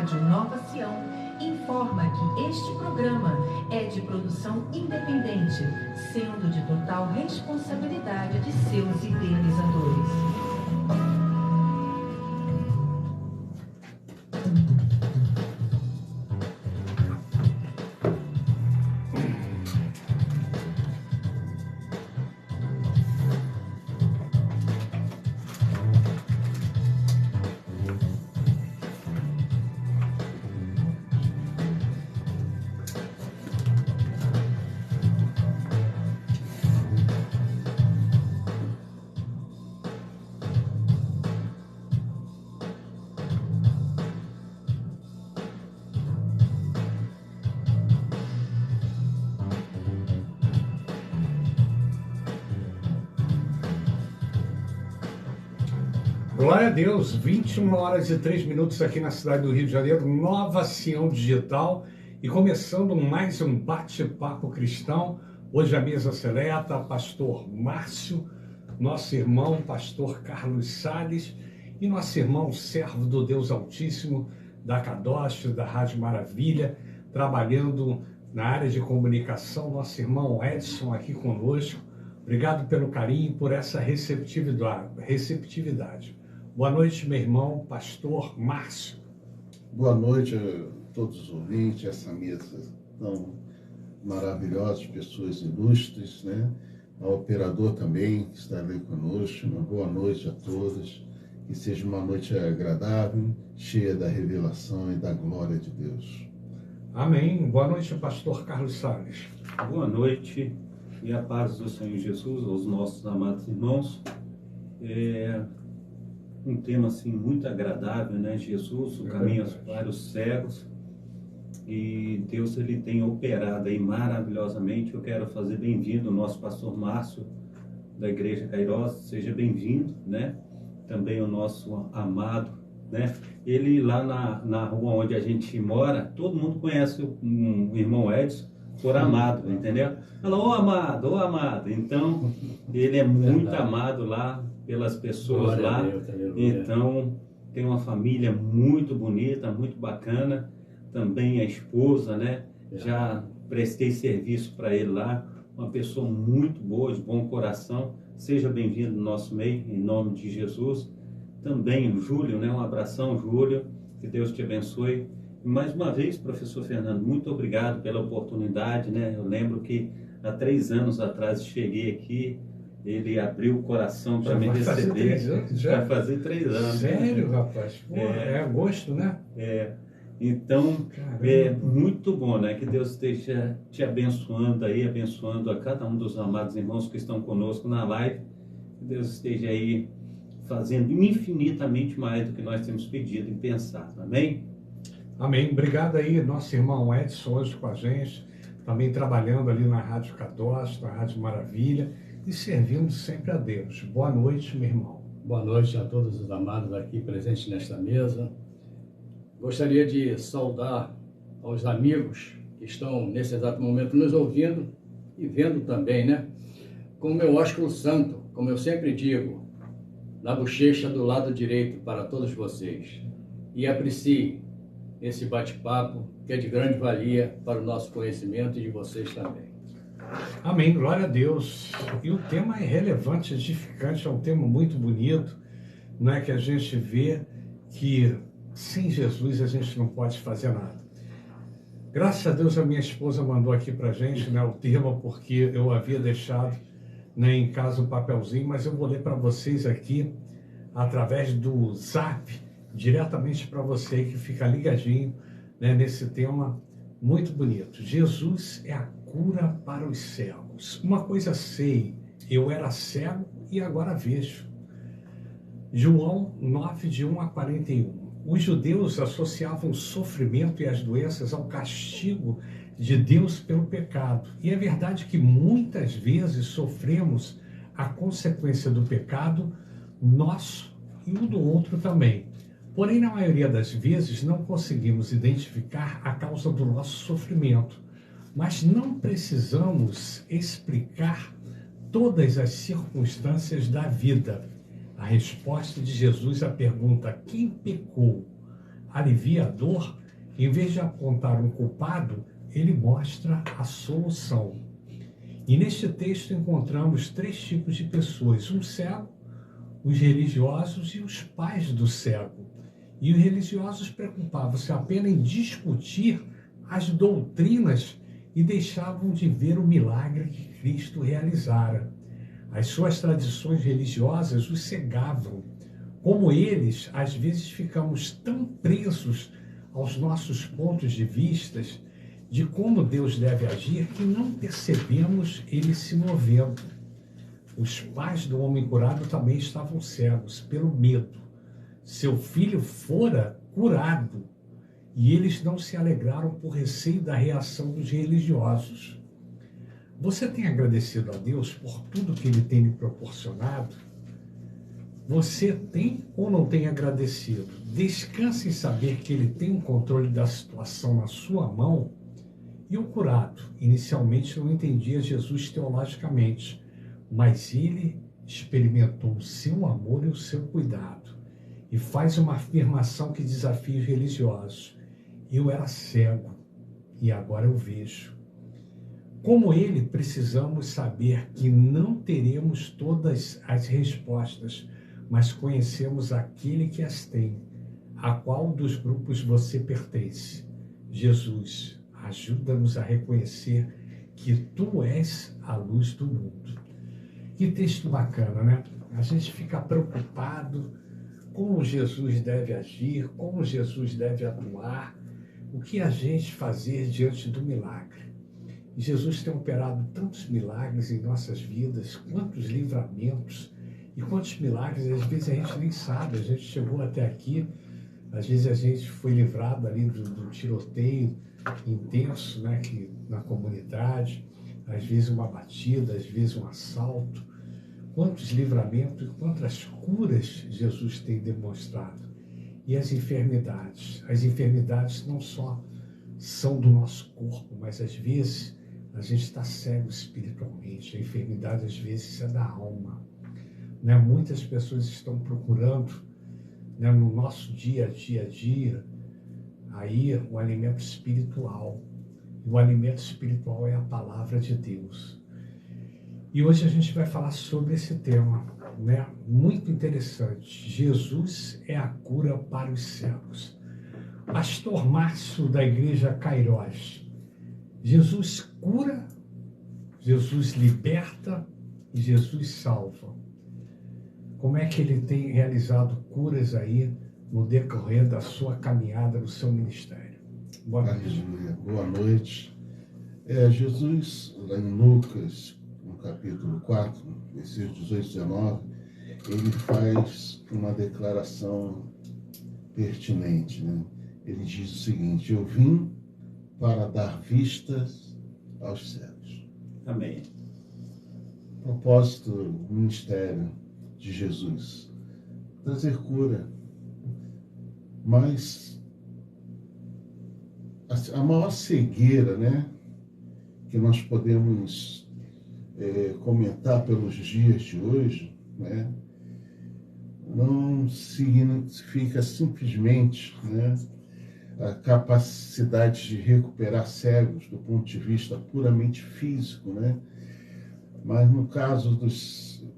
Rádio Nova Sião informa que este programa é de produção independente, sendo de total responsabilidade de seus idealizadores. Glória a Deus, 21 horas e 3 minutos aqui na cidade do Rio de Janeiro, Nova Sião Digital, e começando mais um bate-papo cristão. Hoje a mesa seleta, pastor Márcio, nosso irmão pastor Carlos Salles e nosso irmão servo do Deus Altíssimo, da Kadosh, da Rádio Maravilha, trabalhando na área de comunicação, nosso irmão Edson aqui conosco. Obrigado pelo carinho, por essa receptividade. Boa noite, meu irmão, pastor Márcio. Boa noite a todos os ouvintes, essa mesa tão maravilhosa, pessoas ilustres, né? Ao operador também, que está ali conosco. Uma boa noite a todos. Que seja uma noite agradável, cheia da revelação e da glória de Deus. Amém. Boa noite, pastor Carlos Salles. Boa noite e a paz do Senhor Jesus aos nossos amados irmãos. Um tema assim muito agradável, né? Jesus, o caminho para os cegos, e Deus ele tem operado aí maravilhosamente. Eu quero fazer bem-vindo o nosso pastor Márcio da Igreja Kairos, seja bem-vindo, né? Também o nosso amado, né? Ele lá na rua onde a gente mora, todo mundo conhece o irmão Edson por amado, entendeu? Fala, ô amado, ô amado. Então, ele é muito amado lá pelas pessoas lá. Então, tem uma família muito bonita, muito bacana. Também a esposa, né? Já prestei serviço para ele lá. Uma pessoa muito boa, de bom coração. Seja bem-vindo no nosso meio, em nome de Jesus. Também o Júlio, né? Um abração, Júlio. Que Deus te abençoe. E mais uma vez, professor Fernando, muito obrigado pela oportunidade, né? Eu lembro que há 3 anos atrás cheguei aqui, ele abriu o coração para me receber. Vai fazer 3 anos. Sério, rapaz? Pô, é agosto, né? Então, muito bom, né? Que Deus esteja te abençoando aí, abençoando a cada um dos amados irmãos que estão conosco na live. Que Deus esteja aí fazendo infinitamente mais do que nós temos pedido e pensado. Amém? Amém. Obrigado aí, nosso irmão Edson, hoje com a gente, também trabalhando ali na Rádio Kadosh, na Rádio Maravilha, e servindo sempre a Deus. Boa noite, meu irmão. Boa noite a todos os amados aqui presentes nesta mesa. Gostaria de saudar aos amigos que estão nesse exato momento nos ouvindo e vendo também, né? Com o meu ósculo santo, como eu sempre digo, na bochecha do lado direito para todos vocês. E aprecie esse bate-papo que é de grande valia para o nosso conhecimento e de vocês também. Amém, glória a Deus. E o tema é relevante, edificante, é um tema muito bonito, não é, que a gente vê que sem Jesus a gente não pode fazer nada. Graças a Deus a minha esposa mandou aqui pra gente, né, o tema, porque eu havia deixado, né, em casa um papelzinho, mas eu vou ler para vocês aqui através do Zap, diretamente para você que fica ligadinho, né, nesse tema muito bonito. Jesus é a cura para os cegos. Uma coisa sei, eu era cego e agora vejo. João 9, de 1 a 41. Os judeus associavam o sofrimento e as doenças ao castigo de Deus pelo pecado. E é verdade que muitas vezes sofremos a consequência do pecado nosso e o do outro também. Porém, na maioria das vezes, não conseguimos identificar a causa do nosso sofrimento. Mas não precisamos explicar todas as circunstâncias da vida. A resposta de Jesus à pergunta, quem pecou? alivia a dor, em vez de apontar um culpado, ele mostra a solução. E neste texto encontramos 3 tipos de pessoas: um cego, os religiosos e os pais do cego. E os religiosos preocupavam-se apenas em discutir as doutrinas e deixavam de ver o milagre que Cristo realizara. As suas tradições religiosas os cegavam. Como eles, às vezes ficamos tão presos aos nossos pontos de vista de como Deus deve agir que não percebemos ele se movendo. Os pais do homem curado também estavam cegos pelo medo. Seu filho fora curado e eles não se alegraram por receio da reação dos religiosos. Você tem agradecido a Deus por tudo que ele tem lhe proporcionado? Você tem ou não tem agradecido? Descanse em saber que ele tem o controle da situação na sua mão. E o curado, inicialmente não entendia Jesus teologicamente, mas ele experimentou o seu amor e o seu cuidado. E faz uma afirmação que desafia os religiosos: eu era cego e agora eu vejo. Como ele, precisamos saber que não teremos todas as respostas, mas conhecemos aquele que as tem. A qual dos grupos você pertence? Jesus, ajuda-nos a reconhecer que tu és a luz do mundo. Que texto bacana, né? A gente fica preocupado como Jesus deve agir, como Jesus deve atuar, o que a gente fazer diante do milagre. E Jesus tem operado tantos milagres em nossas vidas, quantos livramentos e quantos milagres, às vezes a gente nem sabe. A gente chegou até aqui, às vezes a gente foi livrado ali do tiroteio intenso, né, na comunidade, às vezes uma batida, às vezes um assalto. Quantos livramentos e quantas curas Jesus tem demonstrado. E as enfermidades não só são do nosso corpo, mas às vezes a gente está cego espiritualmente. A enfermidade às vezes é da alma. Né? Muitas pessoas estão procurando, né, no nosso dia a dia, aí o alimento espiritual. E o alimento espiritual é a palavra de Deus. E hoje a gente vai falar sobre esse tema, né? Muito interessante. Jesus é a cura para os cegos. Pastor Márcio, da Igreja Cairós. Jesus cura, Jesus liberta e Jesus salva. Como é que ele tem realizado curas aí no decorrer da sua caminhada, no seu ministério? Boa noite. Boa noite. Jesus, lá em Lucas, no capítulo 4, versículos 18 e 19, ele faz uma declaração pertinente, né? Ele diz o seguinte: eu vim para dar vistas aos cegos. Amém. Propósito do ministério de Jesus: trazer cura. Mas a maior cegueira, né, que nós podemos comentar pelos dias de hoje, né, não significa simplesmente, né, a capacidade de recuperar cegos do ponto de vista puramente físico, né, mas no caso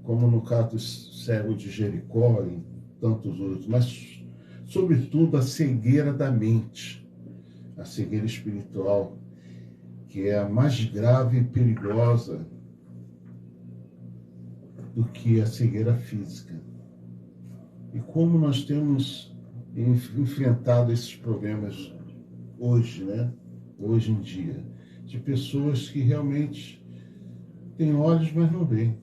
como no caso do cego de Jericó e tantos outros, mas sobretudo a cegueira da mente, a cegueira espiritual, que é a mais grave e perigosa do que a cegueira física. E como nós temos enfrentado esses problemas hoje, né? Hoje em dia, de pessoas que realmente têm olhos, mas não veem.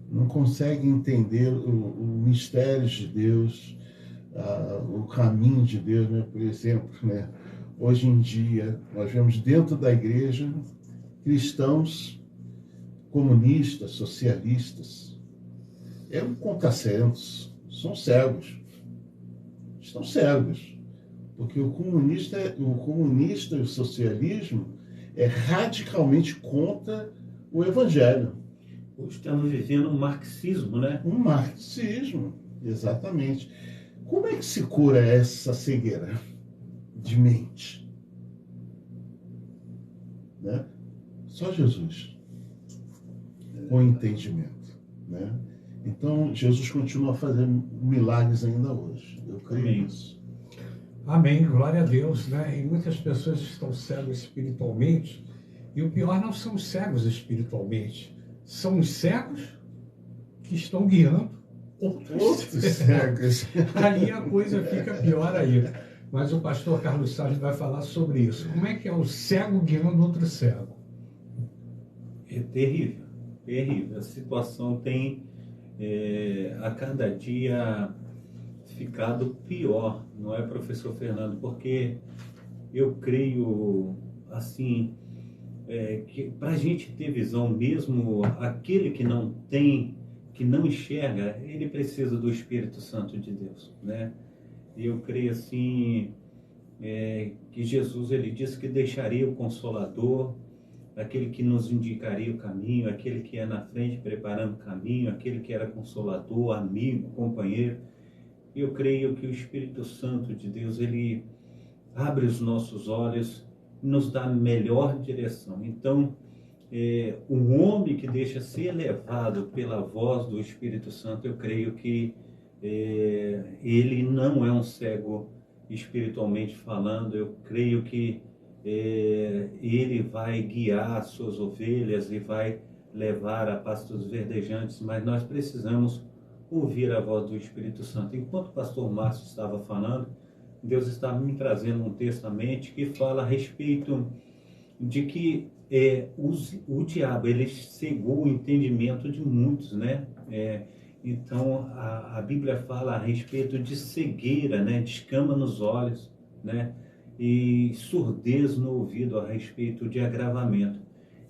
Não conseguem entender o mistério de Deus, o caminho de Deus, né? Por exemplo, né? Hoje em dia, nós vemos dentro da igreja cristãos comunistas, socialistas. É um contrassenso, são cegos. Estão cegos. Porque o comunista e o socialismo é radicalmente contra o evangelho. Hoje estamos vivendo um marxismo, né? Um marxismo, exatamente. Como é que se cura essa cegueira de mente? Né? Só Jesus, com entendimento. Né? Então, Jesus continua fazendo milagres ainda hoje. Eu creio nisso. Amém, glória a Deus, né? E muitas pessoas estão cegas espiritualmente, e o pior não são os cegos espiritualmente, são os cegos que estão guiando outros cegos. Aí a coisa fica pior ainda. Mas o pastor Carlos Salles vai falar sobre isso. Como é que é o cego guiando outro cego? É terrível, terrível. A situação tem a cada dia ficado pior, não é, professor Fernando? Porque eu creio, assim, que para a gente ter visão mesmo, aquele que não tem, que não enxerga, ele precisa do Espírito Santo de Deus, né? E eu creio, assim, que Jesus, ele disse que deixaria o Consolador, aquele que nos indicaria o caminho, aquele que é na frente preparando o caminho, aquele que era consolador, amigo, companheiro. Eu creio que o Espírito Santo de Deus, ele abre os nossos olhos e nos dá a melhor direção. Então, o homem que deixa ser levado pela voz do Espírito Santo, eu creio que ele não é um cego espiritualmente falando. Eu creio que ele vai guiar as suas ovelhas e vai levar a pastos verdejantes, mas nós precisamos ouvir a voz do Espírito Santo. Enquanto o pastor Márcio estava falando, Deus está me trazendo um texto à mente que fala a respeito de que o diabo, ele cegou o entendimento de muitos, né? Então, a Bíblia fala a respeito de cegueira, né? De escama nos olhos, né? E surdez no ouvido a respeito de agravamento.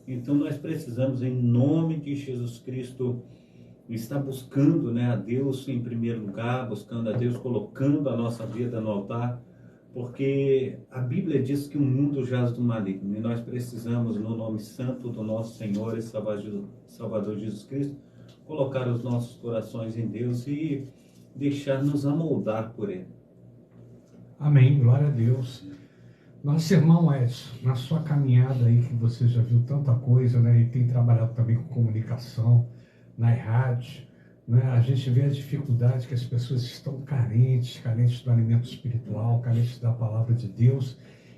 Então, nós precisamos, em nome de Jesus Cristo, está buscando, né, a Deus em primeiro lugar, buscando a Deus, colocando a nossa vida no altar, porque a Bíblia diz que o mundo jaz do maligno, e nós precisamos, no nome santo do nosso Senhor e Salvador Jesus Cristo, colocar os nossos corações em Deus e deixar-nos amoldar por Ele. Amém, glória a Deus. Nosso irmão Edson, na sua caminhada aí, que você já viu tanta coisa, né, e tem trabalhado também com comunicação, nas rádios, né? A gente vê a dificuldade que as pessoas estão carentes do alimento espiritual, carentes da palavra de Deus,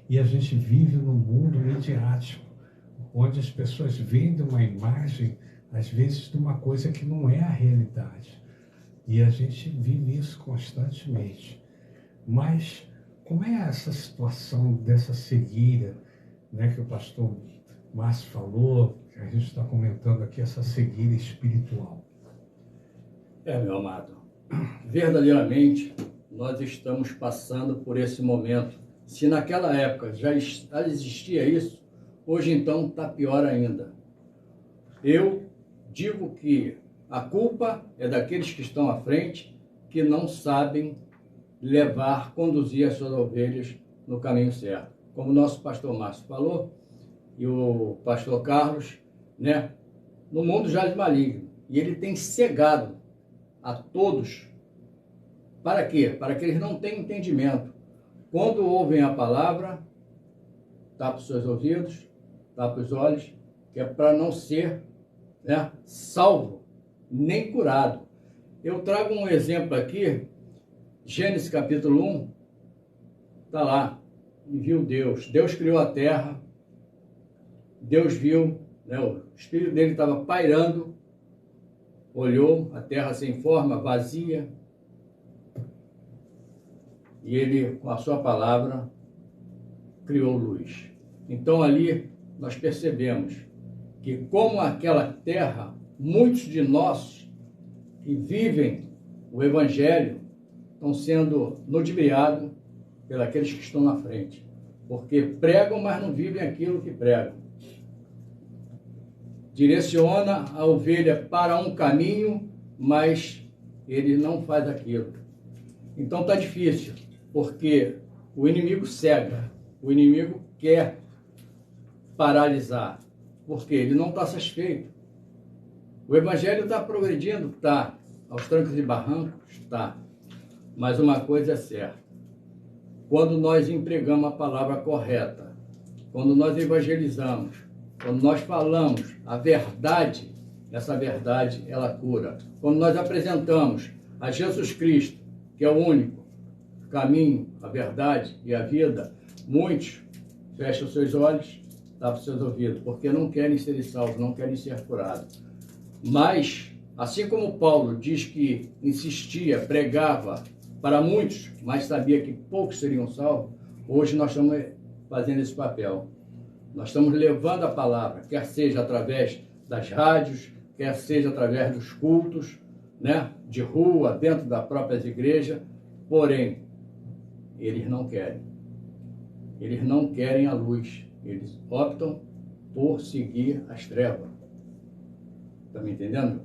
e a gente vive num mundo midiático, onde as pessoas vendem uma imagem, às vezes, de uma coisa que não é a realidade, e a gente vive isso constantemente. Mas como é essa situação dessa cegueira, né, que o pastor Márcio falou, que a gente está comentando aqui, essa cegueira espiritual? Meu amado, verdadeiramente nós estamos passando por esse momento. Se naquela época já existia isso, hoje então está pior ainda. Eu digo que a culpa é daqueles que estão à frente, que não sabem conduzir as suas ovelhas no caminho certo. Como o nosso pastor Márcio falou, e o pastor Carlos, né? No mundo jaz maligno. E ele tem cegado a todos. Para quê? Para que eles não tenham entendimento. Quando ouvem a palavra, tapa os seus ouvidos, tapa os olhos, que é para não ser, né, salvo, nem curado. Eu trago um exemplo aqui, Gênesis capítulo 1, está lá, e viu Deus. Deus criou a terra, Deus viu, né, o espírito dele estava pairando, olhou a terra sem forma, vazia, e ele, com a sua palavra, criou luz. Então ali nós percebemos que, como aquela terra, muitos de nós que vivem o Evangelho estão sendo ludibriados pelos que estão na frente, porque pregam, mas não vivem aquilo que pregam. Direciona a ovelha para um caminho, mas ele não faz aquilo. Então está difícil, porque o inimigo cega, o inimigo quer paralisar, porque ele não está satisfeito. O Evangelho está progredindo? Está. Aos trancos e barrancos? Está. Mas uma coisa é certa: quando nós empregamos a palavra correta, quando nós evangelizamos, quando nós falamos a verdade, essa verdade ela cura. Quando nós apresentamos a Jesus Cristo, que é o único caminho, a verdade e a vida, muitos fecham seus olhos, tapam seus ouvidos, porque não querem ser salvos, não querem ser curados. Mas, assim como Paulo diz que insistia, pregava para muitos, mas sabia que poucos seriam salvos, hoje nós estamos fazendo esse papel. Nós estamos levando a palavra, quer seja através das rádios, quer seja através dos cultos, né, de rua, dentro das próprias igrejas, porém, eles não querem. Eles não querem a luz. Eles optam por seguir as trevas. Está me entendendo?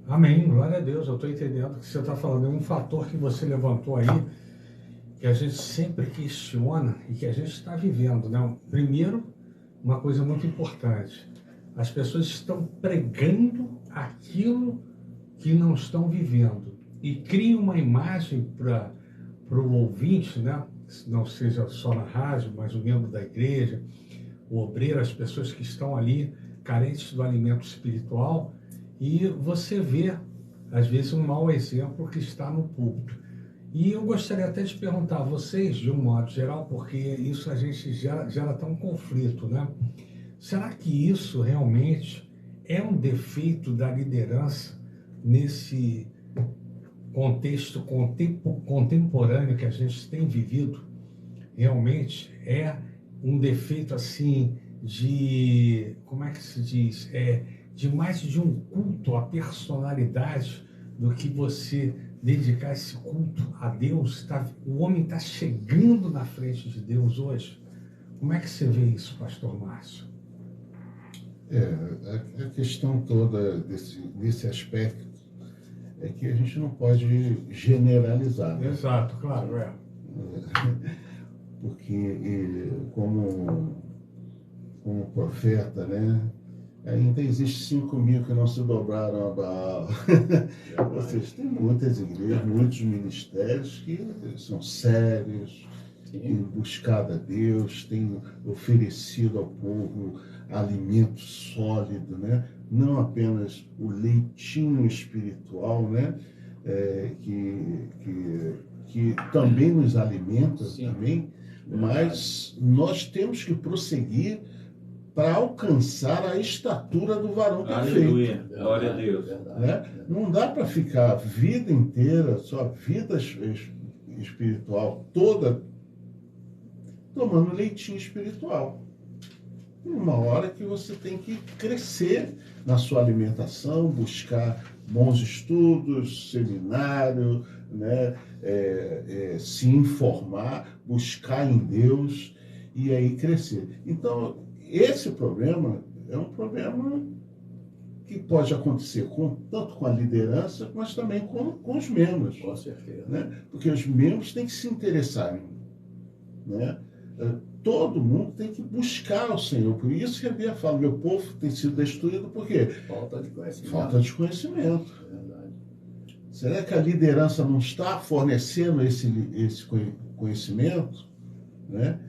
Amém, glória a Deus. Eu estou entendendo o que você está falando. É um fator que você levantou aí, que a gente sempre questiona e que a gente está vivendo, né? Primeiro, uma coisa muito importante: as pessoas estão pregando aquilo que não estão vivendo e criam uma imagem para o ouvinte, né? Não seja só na rádio, mas o membro da igreja, o obreiro, as pessoas que estão ali carentes do alimento espiritual, e você vê, às vezes, um mau exemplo que está no púlpito. E eu gostaria até de perguntar a vocês, de um modo geral, porque isso a gente gera até um conflito, né? Será que isso realmente é um defeito da liderança nesse contexto contemporâneo que a gente tem vivido? Realmente é um defeito assim de, como é que se diz, de mais de um culto à personalidade do que você dedicar esse culto a Deus? O homem está chegando na frente de Deus hoje. Como é que você vê isso, pastor Márcio? A questão toda desse aspecto é que a gente não pode generalizar. Né? Exato, claro, Porque como profeta, né, ainda existe 5.000 que não se dobraram a Baal. Ou seja, tem muitas igrejas, muitos ministérios que são sérios, têm buscado a Deus, têm oferecido ao povo alimento sólido, né? Não apenas o leitinho espiritual, né? Que também nos alimenta, também, mas nós temos que prosseguir para alcançar a estatura do varão perfeito. Aleluia, glória a Deus. Né? Não dá para ficar a vida inteira, só vida espiritual toda, tomando leitinho espiritual. Tem uma hora que você tem que crescer na sua alimentação, buscar bons estudos, seminário, né? Se informar, buscar em Deus e aí crescer. Então, esse problema é um problema que pode acontecer tanto com a liderança, mas também com os membros. Com certeza. Né? Porque os membros têm que se interessarem. Né? Todo mundo tem que buscar o Senhor. Por isso que a Bíblia fala, meu povo tem sido destruído por quê? Falta de conhecimento. Falta de conhecimento. Verdade. Será que a liderança não está fornecendo esse conhecimento? Né?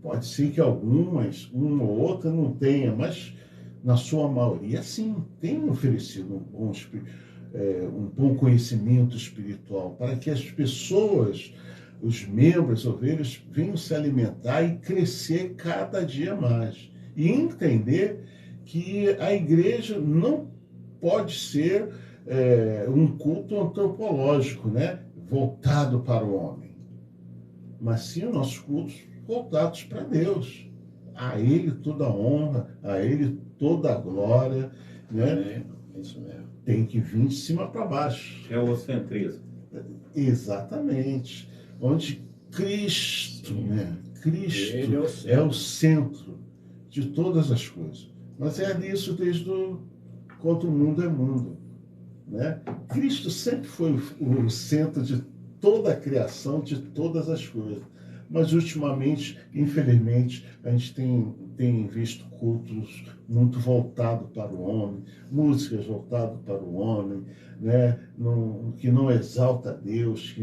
Pode ser que uma ou outra não tenha, mas na sua maioria, sim, tem oferecido um bom conhecimento espiritual para que as pessoas, os membros, ovelhas, venham se alimentar e crescer cada dia mais. E entender que a igreja não pode ser um culto antropológico, né? Voltado para o homem, mas sim os nossos cultos voltados para Deus. A Ele toda a honra, a Ele toda a glória, né? É isso mesmo. Tem que vir de cima para baixo. É o centrismo. Exatamente. Onde Cristo, né? Cristo Ele é o centro de todas as coisas. Mas é nisso desde quando o mundo é mundo. Né? Cristo sempre foi o centro de toda a criação, de todas as coisas. Mas ultimamente, infelizmente, a gente tem tem visto cultos muito voltados para o homem, músicas voltadas para o homem, né? Que não exalta a Deus,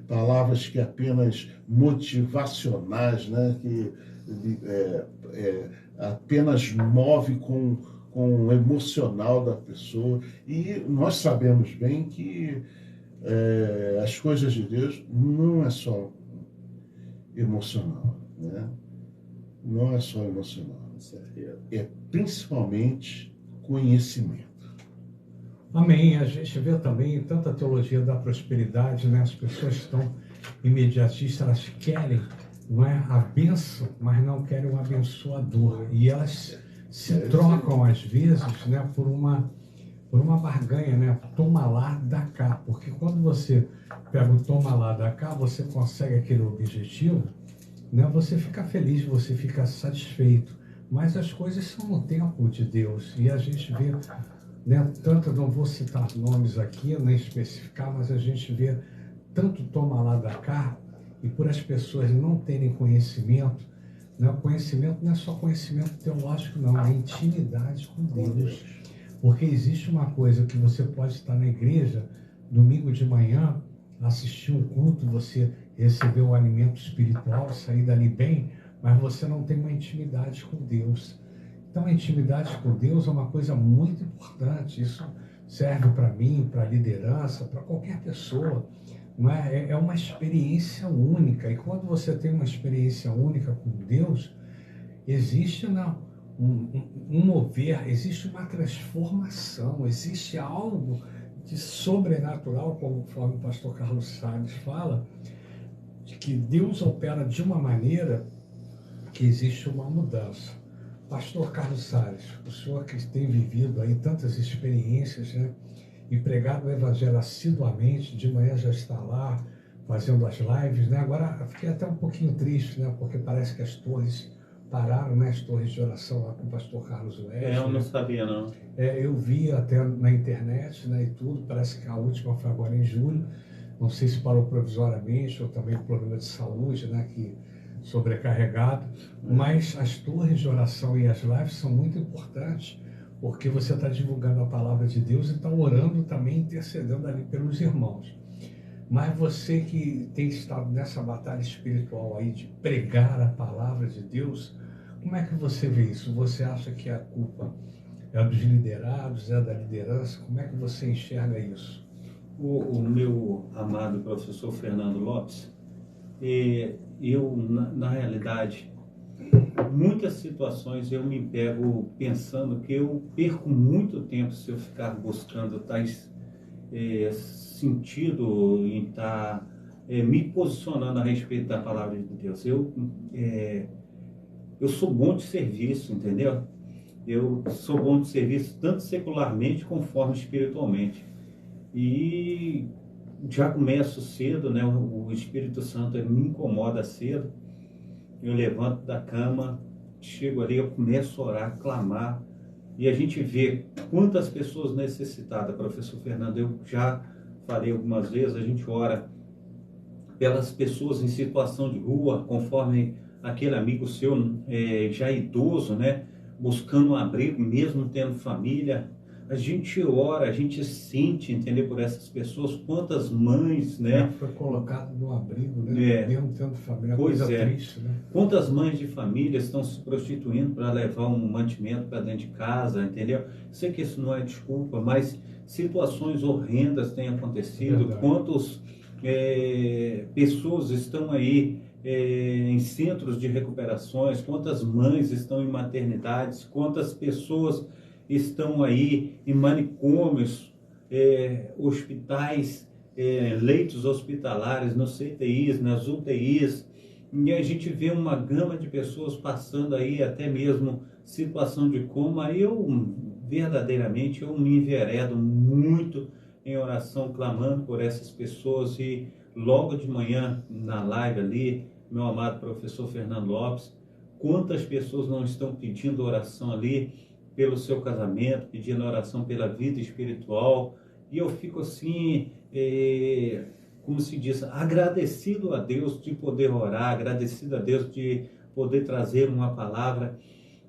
palavras que apenas motivacionais, né? Que apenas move com o emocional da pessoa. E nós sabemos bem que as coisas de Deus não é só emocional, né? Não é só emocional, é principalmente conhecimento. Amém. A gente vê também tanta teologia da prosperidade, né? As pessoas estão imediatistas, elas querem, não é, a bênção, mas não querem um abençoador. E elas se trocam, às vezes, né, por uma barganha, né? Toma lá, dá cá. Porque quando você pega o toma lá, dá cá, você consegue aquele objetivo, né? Você fica feliz, você fica satisfeito. Mas as coisas são no tempo de Deus. E a gente vê, né, tanto, não vou citar nomes aqui, nem especificar, mas a gente vê tanto toma lá, dá cá, e por as pessoas não terem conhecimento, né? O conhecimento não é só conhecimento teológico, não, é intimidade com Deus. Porque existe uma coisa que você pode estar na igreja, domingo de manhã, assistir um culto, você receber o alimento espiritual, sair dali bem, mas você não tem uma intimidade com Deus. Então a intimidade com Deus é uma coisa muito importante. Isso serve para mim, para a liderança, para qualquer pessoa. Não é? É uma experiência única. E quando você tem uma experiência única com Deus, existe um mover, existe uma transformação, existe algo de sobrenatural, conforme o pastor Carlos Salles fala, de que Deus opera de uma maneira que existe uma mudança. Pastor Carlos Salles, o senhor que tem vivido aí tantas experiências, né, e pregado o evangelho assiduamente, de manhã já está lá fazendo as lives, né? Agora fiquei até um pouquinho triste, né, porque parece que as torres pararam, né, as torres de oração lá com o pastor Carlos Wesley. Eu não sabia, não. Eu vi até na internet, né, e tudo, parece que a última foi agora em julho, não sei se parou provisoriamente ou também problema de saúde, né, que sobrecarregado, mas as torres de oração e as lives são muito importantes, porque você está divulgando a palavra de Deus e está orando também, intercedendo ali pelos irmãos. Mas você que tem estado nessa batalha espiritual aí de pregar a palavra de Deus, como é que você vê isso? Você acha que a culpa é dos liderados, é da liderança? Como é que você enxerga isso? O meu amado professor Fernando Lopes, eu, na realidade, muitas situações eu me pego pensando que eu perco muito tempo se eu ficar buscando tais sentido em estar me posicionando a respeito da palavra de Deus. Eu sou bom de serviço, entendeu? Eu sou bom de serviço tanto secularmente conforme espiritualmente. E já começo cedo, né? O Espírito Santo ele me incomoda cedo. Eu levanto da cama, chego ali, eu começo a orar, clamar, e a gente vê quantas pessoas necessitadas. Professor Fernando, eu já falei algumas vezes, a gente ora pelas pessoas em situação de rua, conforme aquele amigo seu já idoso, né, buscando um abrigo, mesmo tendo família. A gente ora, a gente sente, entendeu, por essas pessoas, quantas mães, né? Foi colocado no abrigo, né? Mesmo tendo família, pois coisa triste, né? Quantas mães de família estão se prostituindo para levar um mantimento para dentro de casa, entendeu? Sei que isso não é desculpa, mas situações horrendas têm acontecido. Verdade. Quantas pessoas estão aí em centros de recuperações, quantas mães estão em maternidades, quantas pessoas estão aí em manicômios, hospitais, leitos hospitalares, nos CTIs, nas UTIs, e a gente vê uma gama de pessoas passando aí até mesmo situação de coma. Verdadeiramente, eu me enveredo muito em oração, clamando por essas pessoas, e logo de manhã, na live ali, meu amado professor Fernando Lopes, quantas pessoas não estão pedindo oração ali, pelo seu casamento, pedindo oração pela vida espiritual, e eu fico assim, como se diz, agradecido a Deus de poder orar, agradecido a Deus de poder trazer uma palavra.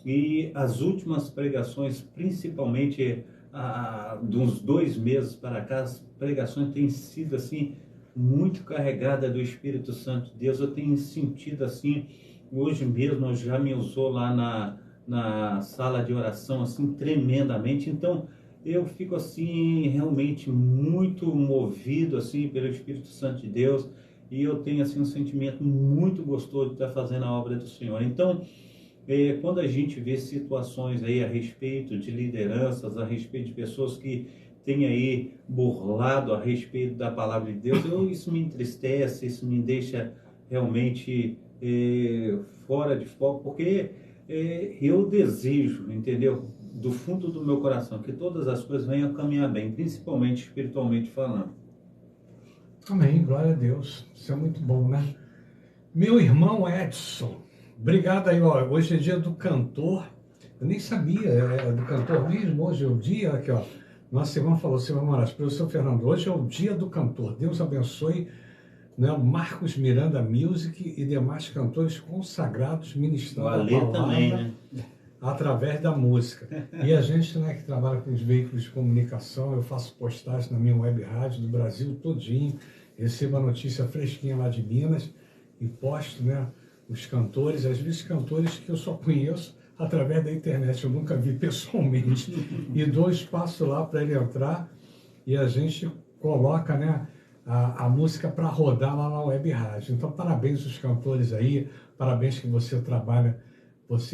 E as últimas pregações, principalmente de uns 2 meses para cá, as pregações têm sido assim muito carregadas do Espírito Santo de Deus. Eu tenho sentido assim, hoje mesmo já me usou lá na sala de oração assim tremendamente. Então eu fico assim realmente muito movido assim pelo Espírito Santo de Deus, e eu tenho assim um sentimento muito gostoso de estar fazendo a obra do Senhor. Então, quando a gente vê situações aí a respeito de lideranças, a respeito de pessoas que têm aí burlado a respeito da palavra de Deus, isso me entristece, isso me deixa realmente fora de foco, porque eu desejo, entendeu, do fundo do meu coração, que todas as coisas venham a caminhar bem, principalmente espiritualmente falando. Amém, glória a Deus. Isso é muito bom, né? Meu irmão Edson, obrigado aí, ó. Hoje é dia do cantor. Eu nem sabia, do cantor mesmo. Hoje é o dia, aqui, ó. Nossa irmã falou, Silvio Moraes, professor Fernando, hoje é o dia do cantor. Deus abençoe, né, Marcos Miranda Music e demais cantores consagrados ministrando a palavra também, né? Através da música. E a gente, né, que trabalha com os veículos de comunicação, eu faço postagem na minha web rádio do Brasil todinho, recebo a notícia fresquinha lá de Minas e posto, né, os cantores, às vezes cantores que eu só conheço através da internet, eu nunca vi pessoalmente, e dou espaço lá para ele entrar e a gente coloca, né, a música para rodar lá na web rádio. Então, parabéns aos cantores aí, parabéns que você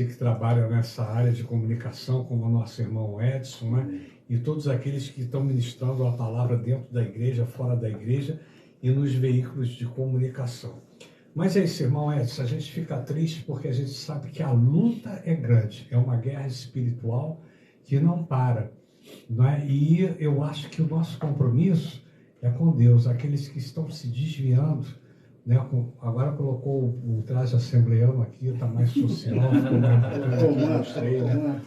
que trabalha nessa área de comunicação, como o nosso irmão Edson, né, e todos aqueles que estão ministrando a palavra dentro da igreja, fora da igreja e nos veículos de comunicação. Mas é isso, irmão Edson, a gente fica triste porque a gente sabe que a luta é grande, é uma guerra espiritual que não para, né? E eu acho que o nosso compromisso é com Deus. Aqueles que estão se desviando, né? Agora colocou o traje assembleano aqui, está mais social, ficou mais mostrei, né?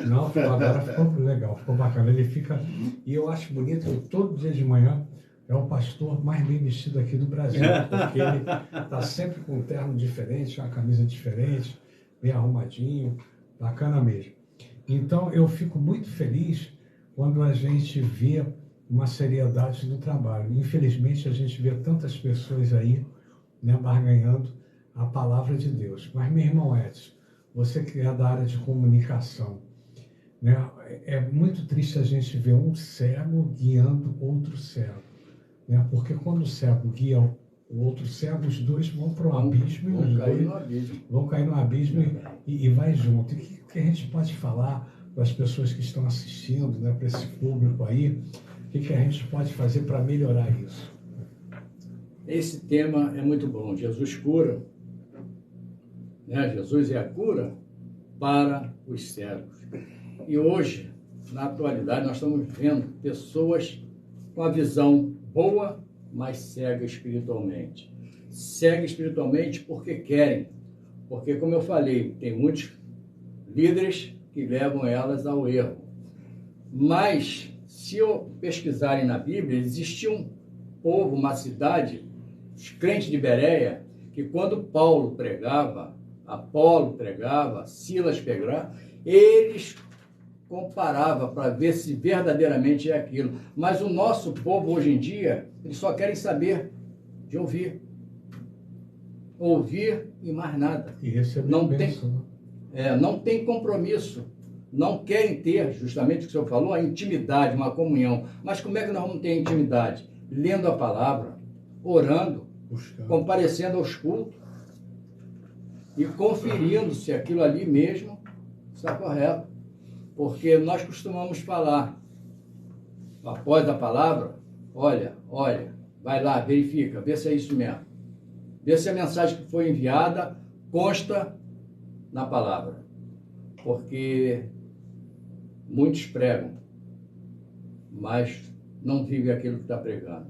Não, agora ficou legal, ficou bacana. Ele fica, e eu acho bonito que todo dia de manhã é o pastor mais bem vestido aqui do Brasil, porque ele está sempre com um terno diferente, uma camisa diferente, bem arrumadinho, bacana mesmo. Então, eu fico muito feliz quando a gente vê uma seriedade no trabalho. Infelizmente, a gente vê tantas pessoas aí, né, barganhando a palavra de Deus. Mas, meu irmão Edson, você que é da área de comunicação, né, é muito triste a gente ver um cego guiando outro cego. Né? Porque quando o cego guia o outro cego, os dois vão para o abismo e os dois vão cair no abismo e vai junto. E o que a gente pode falar para as pessoas que estão assistindo, né, para esse público aí, o que a gente pode fazer para melhorar isso? Esse tema é muito bom. Jesus cura, né? Jesus é a cura para os cegos. E hoje, na atualidade, nós estamos vendo pessoas com a visão boa, mas cega espiritualmente. Cega espiritualmente porque querem. Porque, como eu falei, tem muitos líderes que levam elas ao erro. Mas, se pesquisarem na Bíblia, existia um povo, uma cidade, os crentes de Bereia, que quando Paulo pregava, Apolo pregava, Silas pregava, eles comparava para ver se verdadeiramente é aquilo. Mas o nosso povo hoje em dia, eles só querem saber de ouvir. Ouvir e mais nada. E receber não bênção, tem, não tem compromisso. Não querem ter, justamente o que o senhor falou, a intimidade, uma comunhão. Mas como é que nós vamos ter intimidade? Lendo a palavra, orando, comparecendo aos cultos e conferindo se aquilo ali mesmo está correto. Porque nós costumamos falar, após a palavra, olha, vai lá, verifica, vê se é isso mesmo. Vê se a mensagem que foi enviada consta na palavra. Porque muitos pregam, mas não vivem aquilo que está pregando.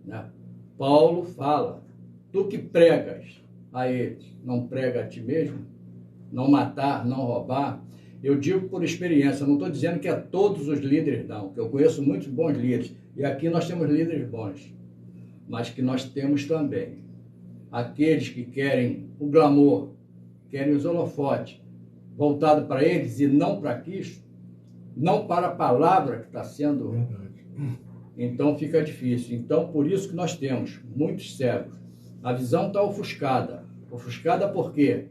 Né? Paulo fala, tu que pregas a eles, não prega a ti mesmo? Não matar, não roubar? Eu digo por experiência, não estou dizendo que é todos os líderes não, que eu conheço muitos bons líderes, e aqui nós temos líderes bons, mas que nós temos também aqueles que querem o glamour, querem os holofotes, voltado para eles e não para Cristo, não para a palavra que está sendo... Verdade. Então fica difícil. Então, por isso que nós temos muitos cegos. A visão está ofuscada. Ofuscada por quê?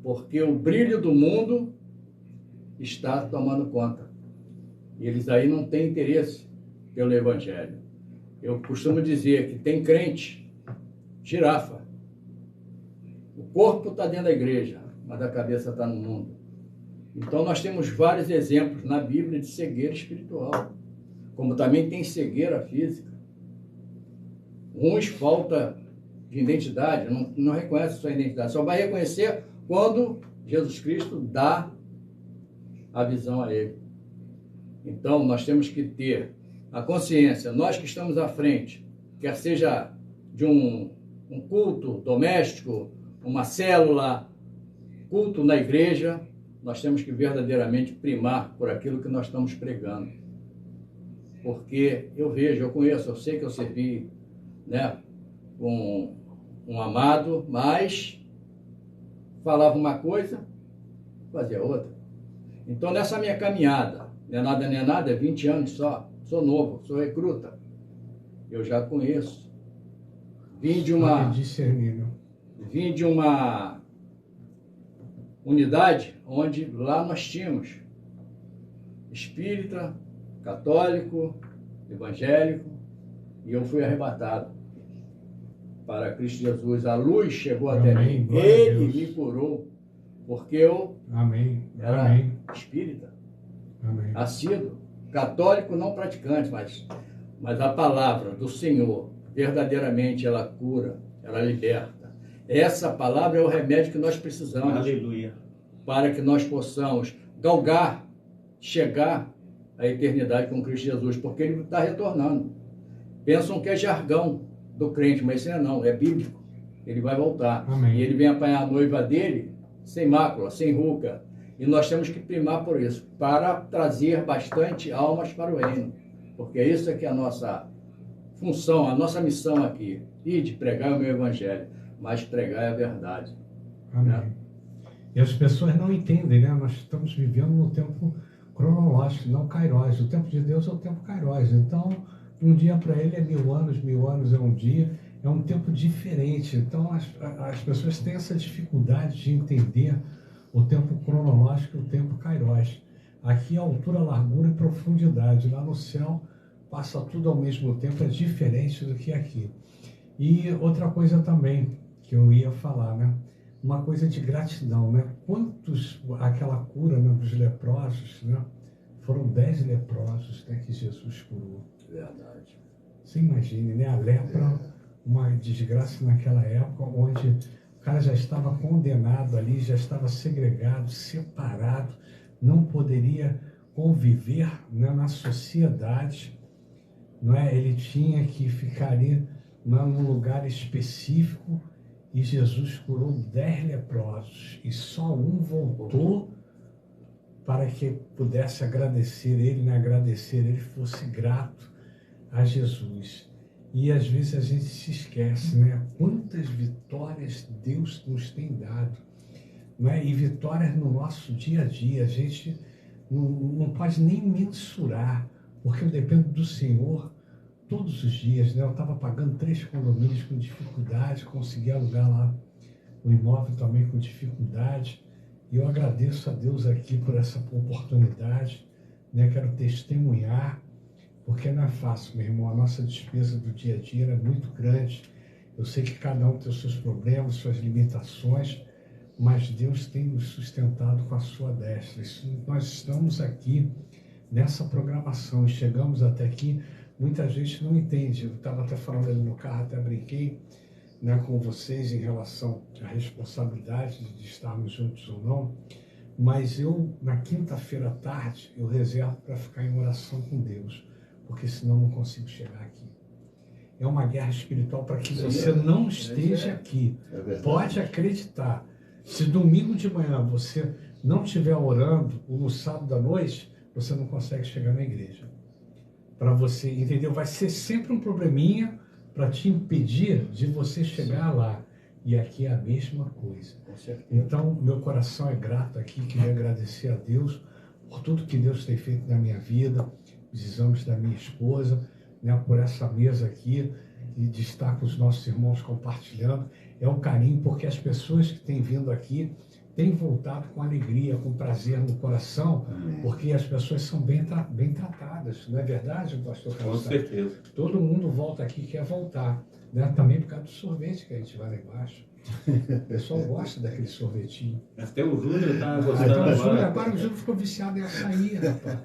Porque o brilho do mundo está tomando conta. E eles aí não têm interesse pelo Evangelho. Eu costumo dizer que tem crente, girafa. O corpo está dentro da igreja, mas a cabeça está no mundo. Então nós temos vários exemplos na Bíblia de cegueira espiritual, como também tem cegueira física. Uns falta de identidade, não reconhece sua identidade, só vai reconhecer quando Jesus Cristo dá a visão a ele. Então nós temos que ter a consciência, nós que estamos à frente, quer seja de um culto doméstico, uma célula, culto na igreja, nós temos que verdadeiramente primar por aquilo que nós estamos pregando. Porque eu vejo, eu conheço, eu sei que eu servi, né, com um amado, mas falava uma coisa, fazia outra. Então nessa minha caminhada, não é nada, é 20 anos só, sou novo, sou recruta, eu já conheço. Vim de uma unidade onde lá nós tínhamos espírita, católico, evangélico, e eu fui arrebatado para Cristo Jesus. A luz chegou até mim, ele me curou, porque eu era espírita, assíduo, católico não praticante, mas a palavra do Senhor, verdadeiramente ela cura, ela liberta. Essa palavra é o remédio que nós precisamos. Aleluia. Para que nós possamos galgar, chegar à eternidade com Cristo Jesus, porque ele está retornando. Pensam que é jargão do crente, mas isso não, é bíblico. Ele vai voltar. Amém. E ele vem apanhar a noiva dele sem mácula, sem ruga. E nós temos que primar por isso, para trazer bastante almas para o reino. Porque isso é que é a nossa função, a nossa missão aqui. E de pregar o meu evangelho, mas pregar é a verdade. Amém. Né? E as pessoas não entendem, né? Nós estamos vivendo no tempo cronológico, não kairos. O tempo de Deus é o tempo kairos. Então, um dia para ele é 1000 anos é um dia, é um tempo diferente. Então, as pessoas têm essa dificuldade de entender o tempo cronológico e o tempo kairos. Aqui é altura, largura e profundidade. Lá no céu passa tudo ao mesmo tempo, é diferente do que aqui. E outra coisa também que eu ia falar, né? Uma coisa de gratidão, né? Quantos, aquela cura, né, dos leprosos, né? Foram 10 leprosos, né, que Jesus curou. Verdade. Você imagine, né? A lepra, uma desgraça naquela época, onde o cara já estava condenado ali, já estava segregado, separado, não poderia conviver, né, na sociedade, não é? Ele tinha que ficar ali num lugar específico, e Jesus curou 10 leprosos, e só um voltou para que pudesse agradecer ele, né? Agradecer ele, fosse grato a Jesus. E às vezes a gente se esquece, né? Quantas vitórias Deus nos tem dado, não é? E vitórias no nosso dia a dia, a gente não pode nem mensurar, porque eu dependo do Senhor todos os dias, né? Eu estava pagando 3 condomínios com dificuldade, consegui alugar lá o imóvel também com dificuldade, e eu agradeço a Deus aqui por essa oportunidade, né? Quero testemunhar, porque não é fácil, meu irmão, a nossa despesa do dia a dia é muito grande. Eu sei que cada um tem os seus problemas, suas limitações, mas Deus tem nos sustentado com a sua destra. Nós estamos aqui nessa programação e chegamos até aqui. Muita gente não entende. Eu estava até falando ali no carro, até brinquei, né, com vocês em relação à responsabilidade de estarmos juntos ou não, mas eu, na quinta-feira à tarde, eu reservo para ficar em oração com Deus, porque senão não consigo chegar aqui. É uma guerra espiritual para que você não esteja aqui. Pode acreditar. Se domingo de manhã você não estiver orando, ou no sábado à noite, você não consegue chegar na igreja. Para você, entendeu? Vai ser sempre um probleminha para te impedir de você chegar lá. E aqui é a mesma coisa. Com certeza. Então, meu coração é grato aqui, queria agradecer a Deus por tudo que Deus tem feito na minha vida, os exames da minha esposa, né, por essa mesa aqui, e de estar com os nossos irmãos compartilhando. É um carinho, porque as pessoas que têm vindo aqui têm voltado com alegria, com prazer no coração, porque as pessoas são bem tratadas, não é verdade, pastor Carlos? Com certeza. Todo mundo volta aqui e quer voltar, né? Também por causa do sorvete que a gente vai lá embaixo. O pessoal gosta daquele sorvetinho. Até o Júnior está Então, gostando agora o Júlio ficou viciado em açaí, rapaz.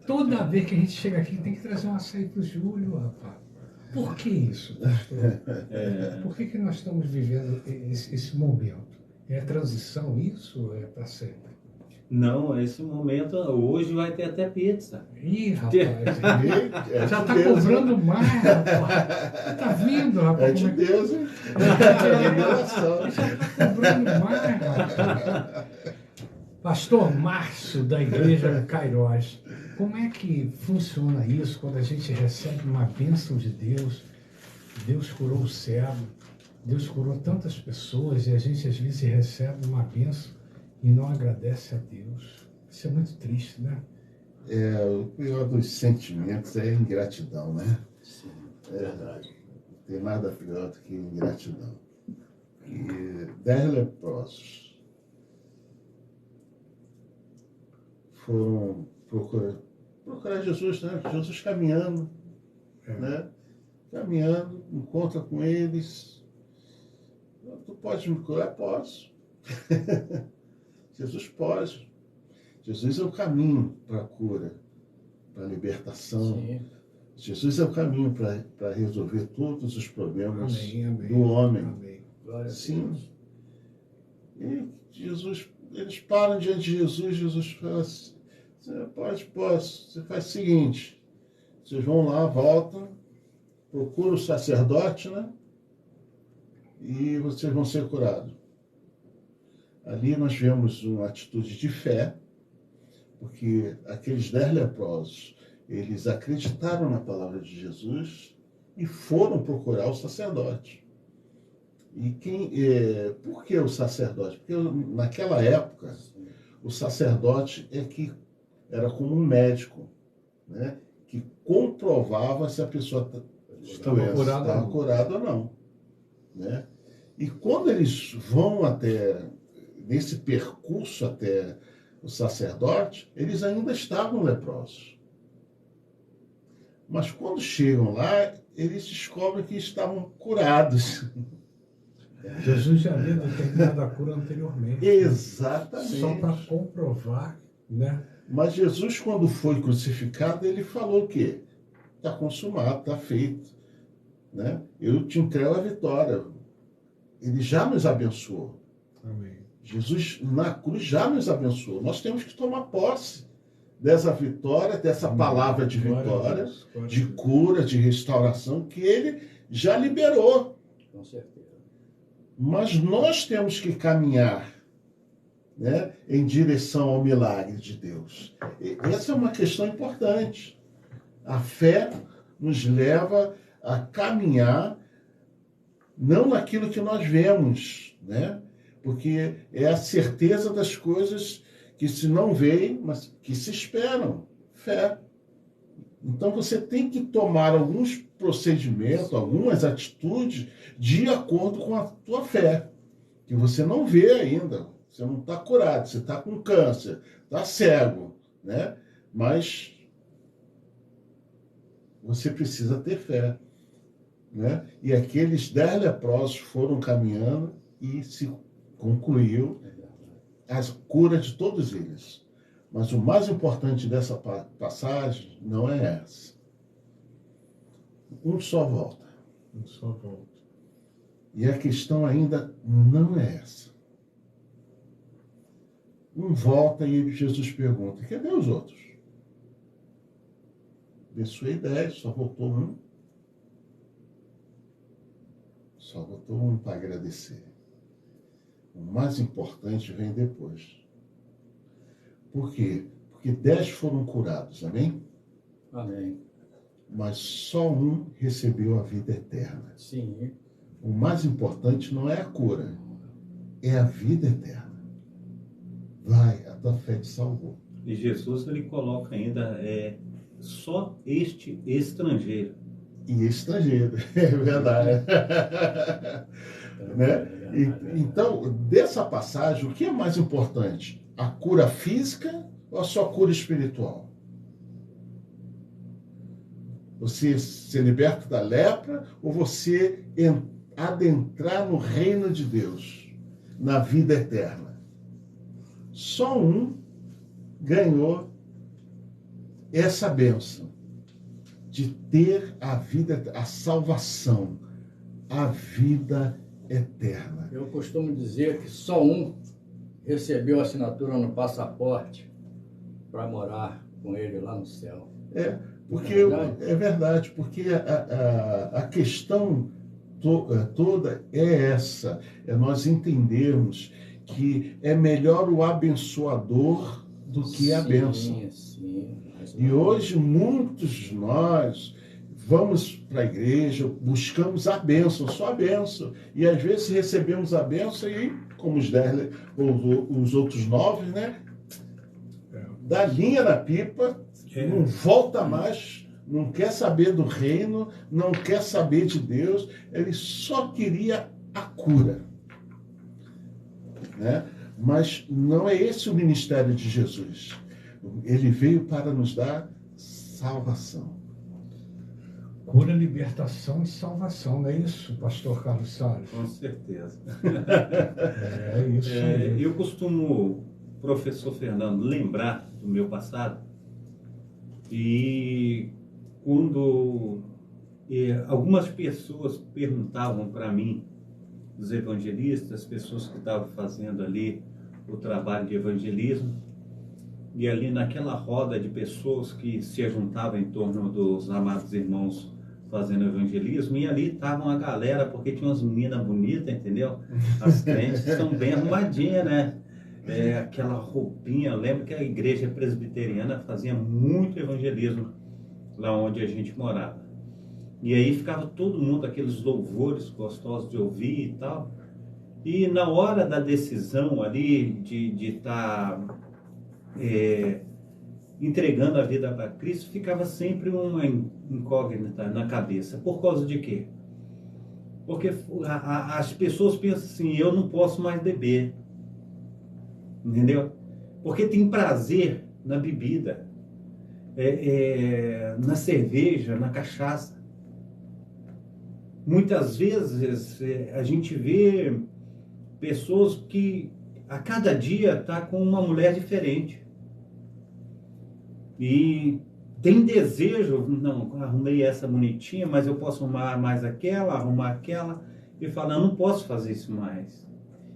Toda vez que a gente chega aqui tem que trazer um açaí para o Júlio, rapaz. Por que isso, pastor? Por que nós estamos vivendo esse momento? É transição isso ou é para sempre? Não, esse momento, hoje vai ter até pizza. Ih, rapaz, É já de está Deus, cobrando mais, rapaz. Está vindo, rapaz. É de Deus, hein? Já está cobrando mais, rapaz. Pastor Márcio, da Igreja Cairós, como é que funciona isso quando a gente recebe uma bênção de Deus? Deus curou o cego, Deus curou tantas pessoas e a gente às vezes recebe uma bênção e não agradece a Deus. Isso é muito triste, né? O pior dos sentimentos é a ingratidão, né? Sim, é verdade. Não tem nada pior do que ingratidão. E 10 leprosos foram procurar Jesus, né? Jesus caminhando, né? Caminhando, encontra com eles. Tu pode me curar? Posso. Jesus pode. Jesus é o caminho para a cura, para a libertação. Sim. Jesus é o caminho para resolver todos os problemas Amém. do homem. Amém. Glória a Sim. Deus. E Jesus, eles param diante de Jesus, Jesus fala assim, posso. Você faz o seguinte, vocês vão lá, voltam, procuram o sacerdote, né? E vocês vão ser curados. Ali nós vemos uma atitude de fé, porque aqueles 10 leprosos, eles acreditaram na palavra de Jesus e foram procurar o sacerdote. E por que o sacerdote? Porque naquela época, o sacerdote era como um médico, né? Que comprovava se a pessoa estava curada ou não. Né? E quando eles vão nesse percurso até o sacerdote, eles ainda estavam leprosos. Mas quando chegam lá, eles descobrem que estavam curados. Jesus já havia determinado a cura anteriormente. Exatamente. Só para comprovar, né? Mas Jesus, quando foi crucificado, ele falou o quê? Está consumado, está feito. Né? Eu te entrego a vitória. Ele já nos abençoou. Amém. Jesus, na cruz, já nos abençoou. Nós temos que tomar posse dessa vitória, dessa palavra de vitória, de cura, de restauração, que ele já liberou. Com certeza. Mas nós temos que caminhar, né, em direção ao milagre de Deus. E essa é uma questão importante. A fé nos leva a caminhar não naquilo que nós vemos, né? Porque é a certeza das coisas que se não veem, mas que se esperam. Fé. Então você tem que tomar alguns procedimentos, algumas atitudes de acordo com a tua fé, que você não vê ainda. Você não está curado, você está com câncer, está cego, né? Mas você precisa ter fé, né? E aqueles 10 leprosos foram caminhando e se concluiu a cura de todos eles. Mas o mais importante dessa passagem não é essa. Um só volta. Um só volta. E a questão ainda não é essa. Um volta e Jesus pergunta, cadê os outros? Abençoei 10, só voltou um. Só voltou um para agradecer. O mais importante vem depois. Por quê? Porque 10 foram curados, amém? Amém. Mas só um recebeu a vida eterna. Sim. o mais importante não é a cura, é a vida eterna. Vai, a tua fé te salvou. E Jesus, ele coloca ainda só este estrangeiro. E estrangeiro, é verdade. Né? Então, dessa passagem, o que é mais importante? A cura física ou a sua cura espiritual? Você ser liberto da lepra ou você adentrar no reino de Deus, na vida eterna? Só um ganhou essa bênção de ter a vida, a salvação, a vida eterna. Eu costumo dizer que só um recebeu a assinatura no passaporte para morar com ele lá no céu. Porque é verdade, porque a questão toda é essa, é nós entendermos que é melhor o abençoador do que a bênção. Sim. E hoje muitos de nós vamos para a igreja, buscamos a bênção, só a bênção. E às vezes recebemos a bênção e, como os 10 ou os outros 9, né? Dá linha na pipa, não volta mais, não quer saber do reino, não quer saber de Deus, ele só queria a cura. Né? Mas não é esse o ministério de Jesus. Ele veio para nos dar salvação. Cura, libertação e salvação, não é isso, pastor Carlos Salles? Com certeza. É isso. Eu costumo, professor Fernando, lembrar do meu passado e quando algumas pessoas perguntavam para mim, os evangelistas, pessoas que estavam fazendo ali o trabalho de evangelismo, e ali naquela roda de pessoas que se juntavam em torno dos amados irmãos fazendo evangelismo, e ali estavam a galera, porque tinha umas meninas bonitas, entendeu? As crentes são bem arrumadinhas, né? Aquela roupinha, eu lembro que a igreja presbiteriana fazia muito evangelismo lá onde a gente morava. E aí ficava todo mundo, aqueles louvores gostosos de ouvir e tal. E na hora da decisão ali de estar entregando a vida para Cristo, ficava sempre uma incógnita na cabeça. Por causa de quê? Porque as pessoas pensam assim, eu não posso mais beber. Entendeu? Porque tem prazer na bebida, na cerveja, na cachaça. Muitas vezes a gente vê pessoas que a cada dia está com uma mulher diferente. E tem desejo, não, arrumei essa bonitinha, mas eu posso arrumar mais aquela, arrumar aquela. E fala, não posso fazer isso mais.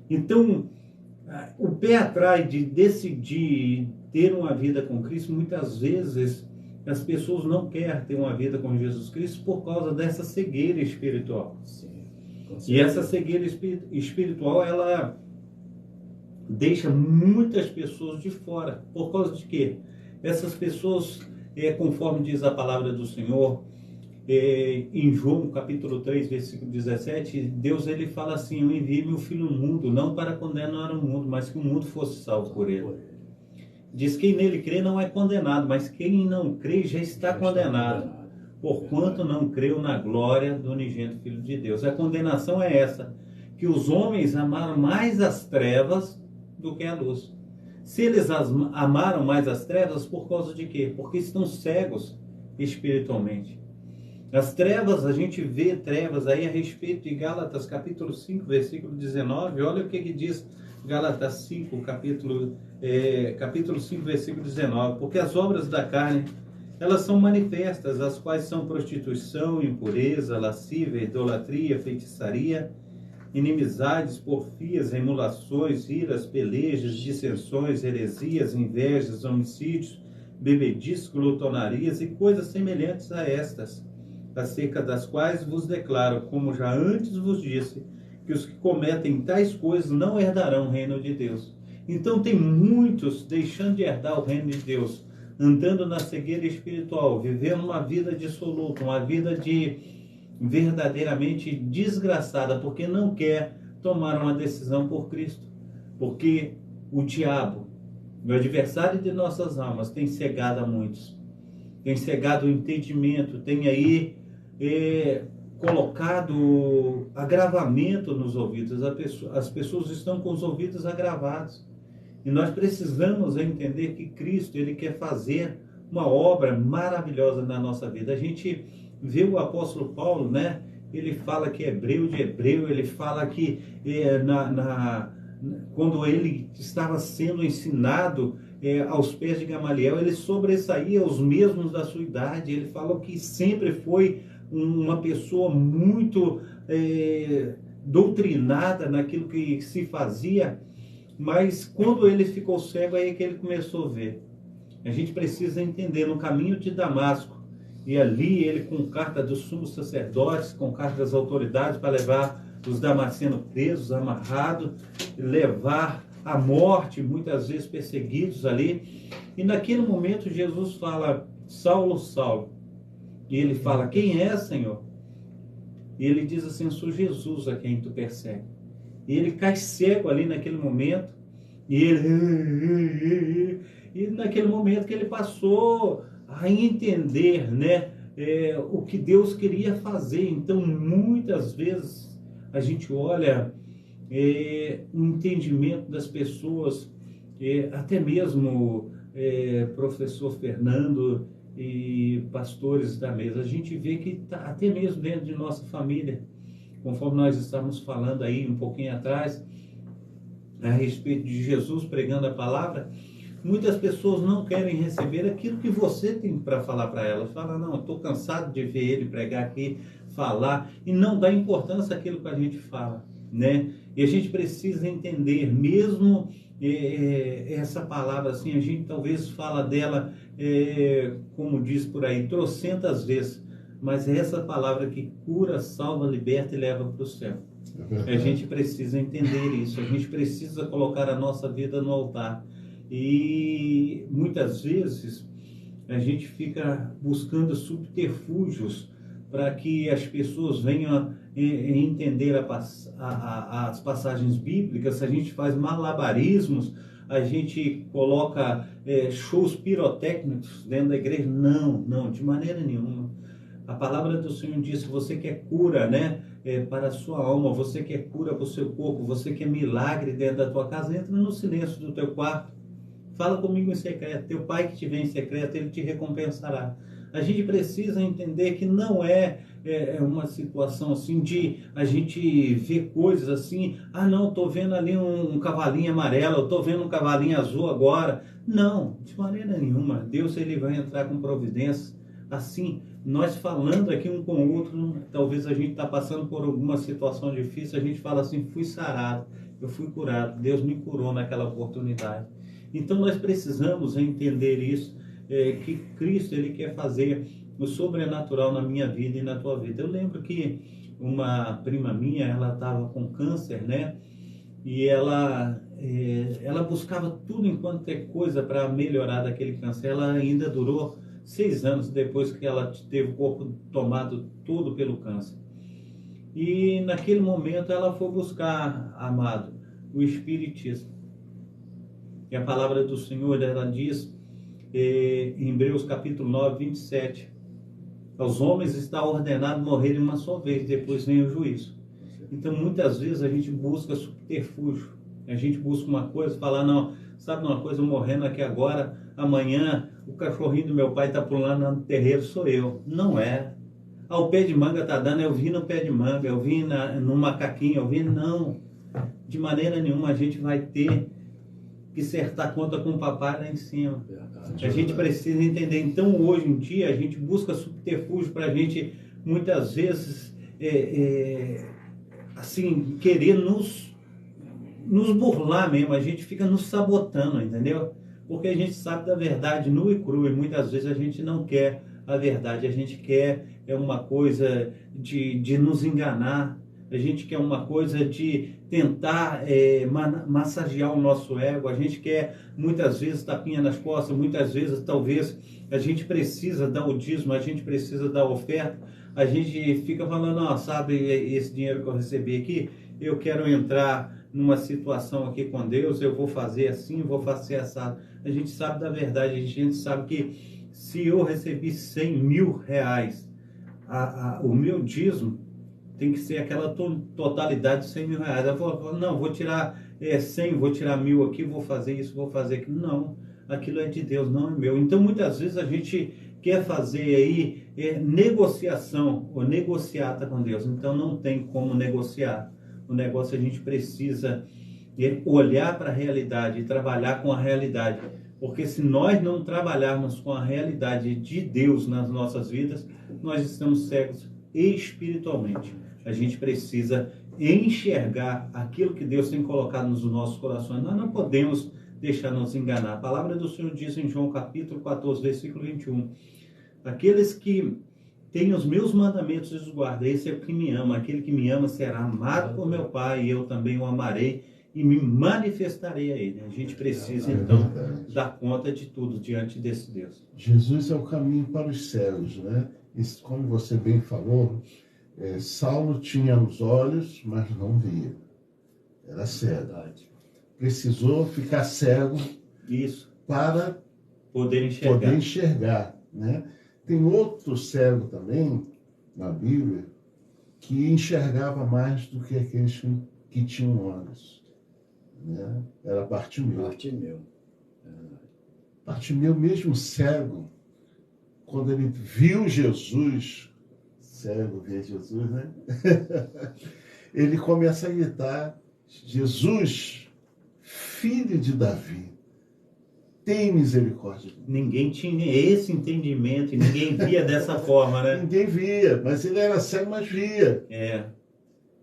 Então, o pé atrás de decidir ter uma vida com Cristo, muitas vezes as pessoas não querem ter uma vida com Jesus Cristo por causa dessa cegueira espiritual. Sim, e essa cegueira espiritual, ela deixa muitas pessoas de fora. Por causa de quê? Essas pessoas, conforme diz a palavra do Senhor, em João capítulo 3, versículo 17, Deus ele fala assim, eu enviei meu filho no mundo, não para condenar o mundo, mas que o mundo fosse salvo por ele. Diz que quem nele crê não é condenado, mas quem não crê já está condenado, porquanto não creu na glória do unigênito Filho de Deus. A condenação é essa, que os homens amaram mais as trevas do que a luz. Se eles amaram mais as trevas, por causa de quê? Porque estão cegos espiritualmente. As trevas, a gente vê trevas aí a respeito de Gálatas capítulo 5, versículo 19. Olha o que diz Gálatas 5, capítulo 5, versículo 19. Porque as obras da carne, elas são manifestas, as quais são prostituição, impureza, lascívia, idolatria, feitiçaria, inimizades, porfias, emulações, iras, pelejas, dissensões, heresias, invejas, homicídios, bebedices, glutonarias e coisas semelhantes a estas, acerca das quais vos declaro, como já antes vos disse, que os que cometem tais coisas não herdarão o reino de Deus. Então tem muitos deixando de herdar o reino de Deus, andando na cegueira espiritual, vivendo uma vida dissoluta, uma vida de verdadeiramente desgraçada, porque não quer tomar uma decisão por Cristo. Porque o diabo, o adversário de nossas almas, tem cegado a muitos. Tem cegado o entendimento, tem aí colocado agravamento nos ouvidos. As pessoas estão com os ouvidos agravados. E nós precisamos entender que Cristo, Ele quer fazer uma obra maravilhosa na nossa vida. A gente vê o apóstolo Paulo, né? Ele fala que é hebreu de hebreu, ele fala que quando ele estava sendo ensinado aos pés de Gamaliel, ele sobressaía os mesmos da sua idade. Ele falou que sempre foi uma pessoa muito doutrinada naquilo que se fazia, mas quando ele ficou cego, aí é que ele começou a ver. A gente precisa entender, no caminho de Damasco, e ali ele com carta dos sumos sacerdotes, com carta das autoridades para levar os damascenos presos, amarrados, levar à morte, muitas vezes perseguidos ali. E naquele momento Jesus fala, Saulo, Saulo. E ele fala, quem é, Senhor? E ele diz assim, sou Jesus a quem tu persegue. E ele cai cego ali naquele momento. E naquele momento que ele passou a entender, né, o que Deus queria fazer. Então, muitas vezes, a gente olha o entendimento das pessoas, até mesmo professor Fernando e pastores da mesa, a gente vê que até mesmo dentro de nossa família, conforme nós estávamos falando aí um pouquinho atrás, a respeito de Jesus pregando a palavra, muitas pessoas não querem receber aquilo que você tem para falar para elas. Fala, não, estou cansado de ver ele pregar aqui, falar, e não dá importância àquilo que a gente fala, né? E a gente precisa entender, mesmo essa palavra assim, a gente talvez fala dela, como diz por aí, trocentas vezes, mas é essa palavra que cura, salva, liberta e leva para o céu. A gente precisa entender isso, a gente precisa colocar a nossa vida no altar. E muitas vezes a gente fica buscando subterfúgios para que as pessoas venham entender as passagens bíblicas. A gente faz malabarismos, a gente coloca shows pirotécnicos dentro da igreja. Não, de maneira nenhuma. A palavra do Senhor diz que você quer cura, né, para a sua alma, você quer cura para o seu corpo, você quer milagre dentro da tua casa, entra no silêncio do teu quarto. Fala comigo em secreto. Teu pai que te vê em secreto, ele te recompensará. A gente precisa entender que não é uma situação assim de a gente ver coisas assim. Ah, não, estou vendo ali um cavalinho amarelo, estou vendo um cavalinho azul agora. Não, de maneira nenhuma. Deus, ele vai entrar com providência. Assim, nós falando aqui um com o outro, talvez a gente está passando por alguma situação difícil, a gente fala assim, fui sarado, eu fui curado, Deus me curou naquela oportunidade. Então nós precisamos entender isso, que Cristo, ele quer fazer o sobrenatural na minha vida e na tua vida. Eu lembro que uma prima minha, ela estava com câncer, né? E ela buscava tudo enquanto é coisa para melhorar daquele câncer. Ela ainda durou 6 anos depois que ela teve o corpo tomado todo pelo câncer. E naquele momento ela foi buscar, amado, o Espiritismo. E a palavra do Senhor, ela diz em Hebreus capítulo 9, 27, aos homens está ordenado morrerem uma só vez, depois vem o juízo. Então muitas vezes a gente busca subterfúgio, a gente busca uma coisa, falar, não, sabe uma coisa, morrendo aqui agora, amanhã o cachorrinho do meu pai está pulando no terreiro, sou eu. Não é. Ah, o pé de manga está dando, eu vi no pé de manga, eu vi no macaquinho, eu vi, não. De maneira nenhuma a gente vai ter que acertar conta com o papai lá em cima. A gente precisa entender. Então, hoje em dia, a gente busca subterfúgio para a gente, muitas vezes, assim, querer nos burlar mesmo. A gente fica nos sabotando, entendeu? Porque a gente sabe da verdade nua e crua, e muitas vezes a gente não quer a verdade. A gente quer uma coisa de nos enganar, a gente quer uma coisa de tentar massagear o nosso ego, a gente quer muitas vezes tapinha nas costas, muitas vezes talvez a gente precisa dar o dízimo, a gente precisa dar oferta, a gente fica falando, ó, sabe, esse dinheiro que eu recebi aqui, eu quero entrar numa situação aqui com Deus, eu vou fazer assim, vou fazer assado. A gente sabe da verdade, a gente sabe que se eu recebi 100 mil reais, o meu dízimo tem que ser aquela totalidade de 100 mil reais. Eu falo, não, vou tirar 100, vou tirar 1000 aqui, vou fazer isso, vou fazer aquilo. Não, aquilo é de Deus, não é meu. Então, muitas vezes a gente quer fazer aí negociação ou negociata com Deus. Então, não tem como negociar. O negócio a gente precisa olhar para a realidade e trabalhar com a realidade. Porque se nós não trabalharmos com a realidade de Deus nas nossas vidas, nós estamos cegos espiritualmente. A gente precisa enxergar aquilo que Deus tem colocado nos nossos corações. Nós não podemos deixar nos enganar. A palavra do Senhor diz em João capítulo 14, versículo 21. Aqueles que têm os meus mandamentos e os guardam, esse é o que me ama. Aquele que me ama será amado por meu Pai, e eu também o amarei e me manifestarei a ele. A gente precisa, então, dar conta de tudo diante desse Deus. Jesus é o caminho para os céus, né? Isso, como você bem falou, Saulo tinha os olhos, mas não via. Era cego. Precisou ficar cego para poder enxergar, né? Tem outro cego também, na Bíblia, que enxergava mais do que aqueles que tinham olhos. Né? Era Bartimeu. Bartimeu, mesmo cego, quando ele viu Jesus, cego vê Jesus, né? Ele começa a gritar, Jesus, filho de Davi, tem misericórdia. Ninguém tinha esse entendimento e ninguém via dessa forma, né? Ninguém via, mas ele era cego, mas via.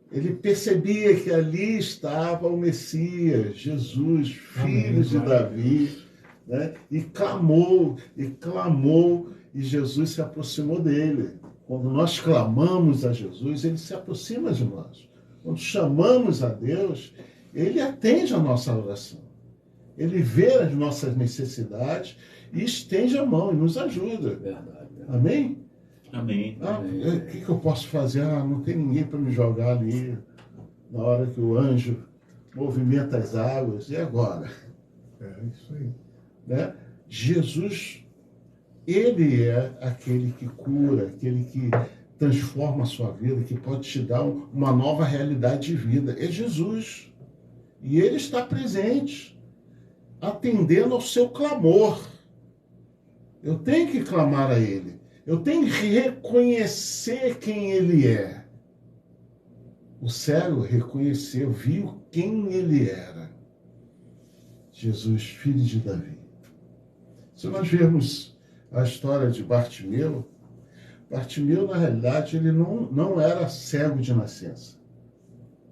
Ele percebia que ali estava o Messias, Jesus, filho de Davi, né? E clamou, e Jesus se aproximou dele. Quando nós clamamos a Jesus, ele se aproxima de nós. Quando chamamos a Deus, ele atende a nossa oração. Ele vê as nossas necessidades e estende a mão e nos ajuda. Verdade. Amém? Amém. O que eu posso fazer? Não tem ninguém para me jogar ali na hora que o anjo movimenta as águas. E agora? Isso aí. Né? Jesus, ele é aquele que cura, aquele que transforma a sua vida, que pode te dar uma nova realidade de vida. É Jesus. E ele está presente, atendendo ao seu clamor. Eu tenho que clamar a ele. Eu tenho que reconhecer quem ele é. O cego reconheceu, viu quem ele era. Jesus, filho de Davi. Se nós vermos a história de Bartimeu, Bartimeu, na realidade, ele não era cego de nascença.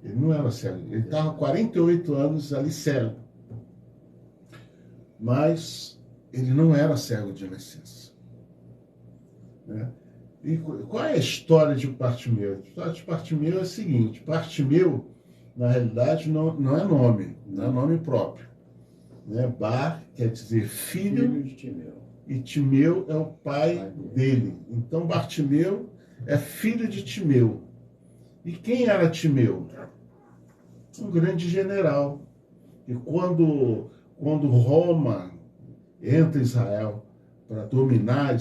Ele não era cego. Ele estava 48 anos ali cego. Mas ele não era cego de nascença. Né? E qual é a história de Bartimeu? A história de Bartimeu é a seguinte. Bartimeu, na realidade, não é nome. Não é nome próprio. Né? Bar quer dizer filho de Timeu. E Timeu é o pai dele. Então, Bartimeu é filho de Timeu. E quem era Timeu? Um grande general. E quando Roma entra em Israel para dominar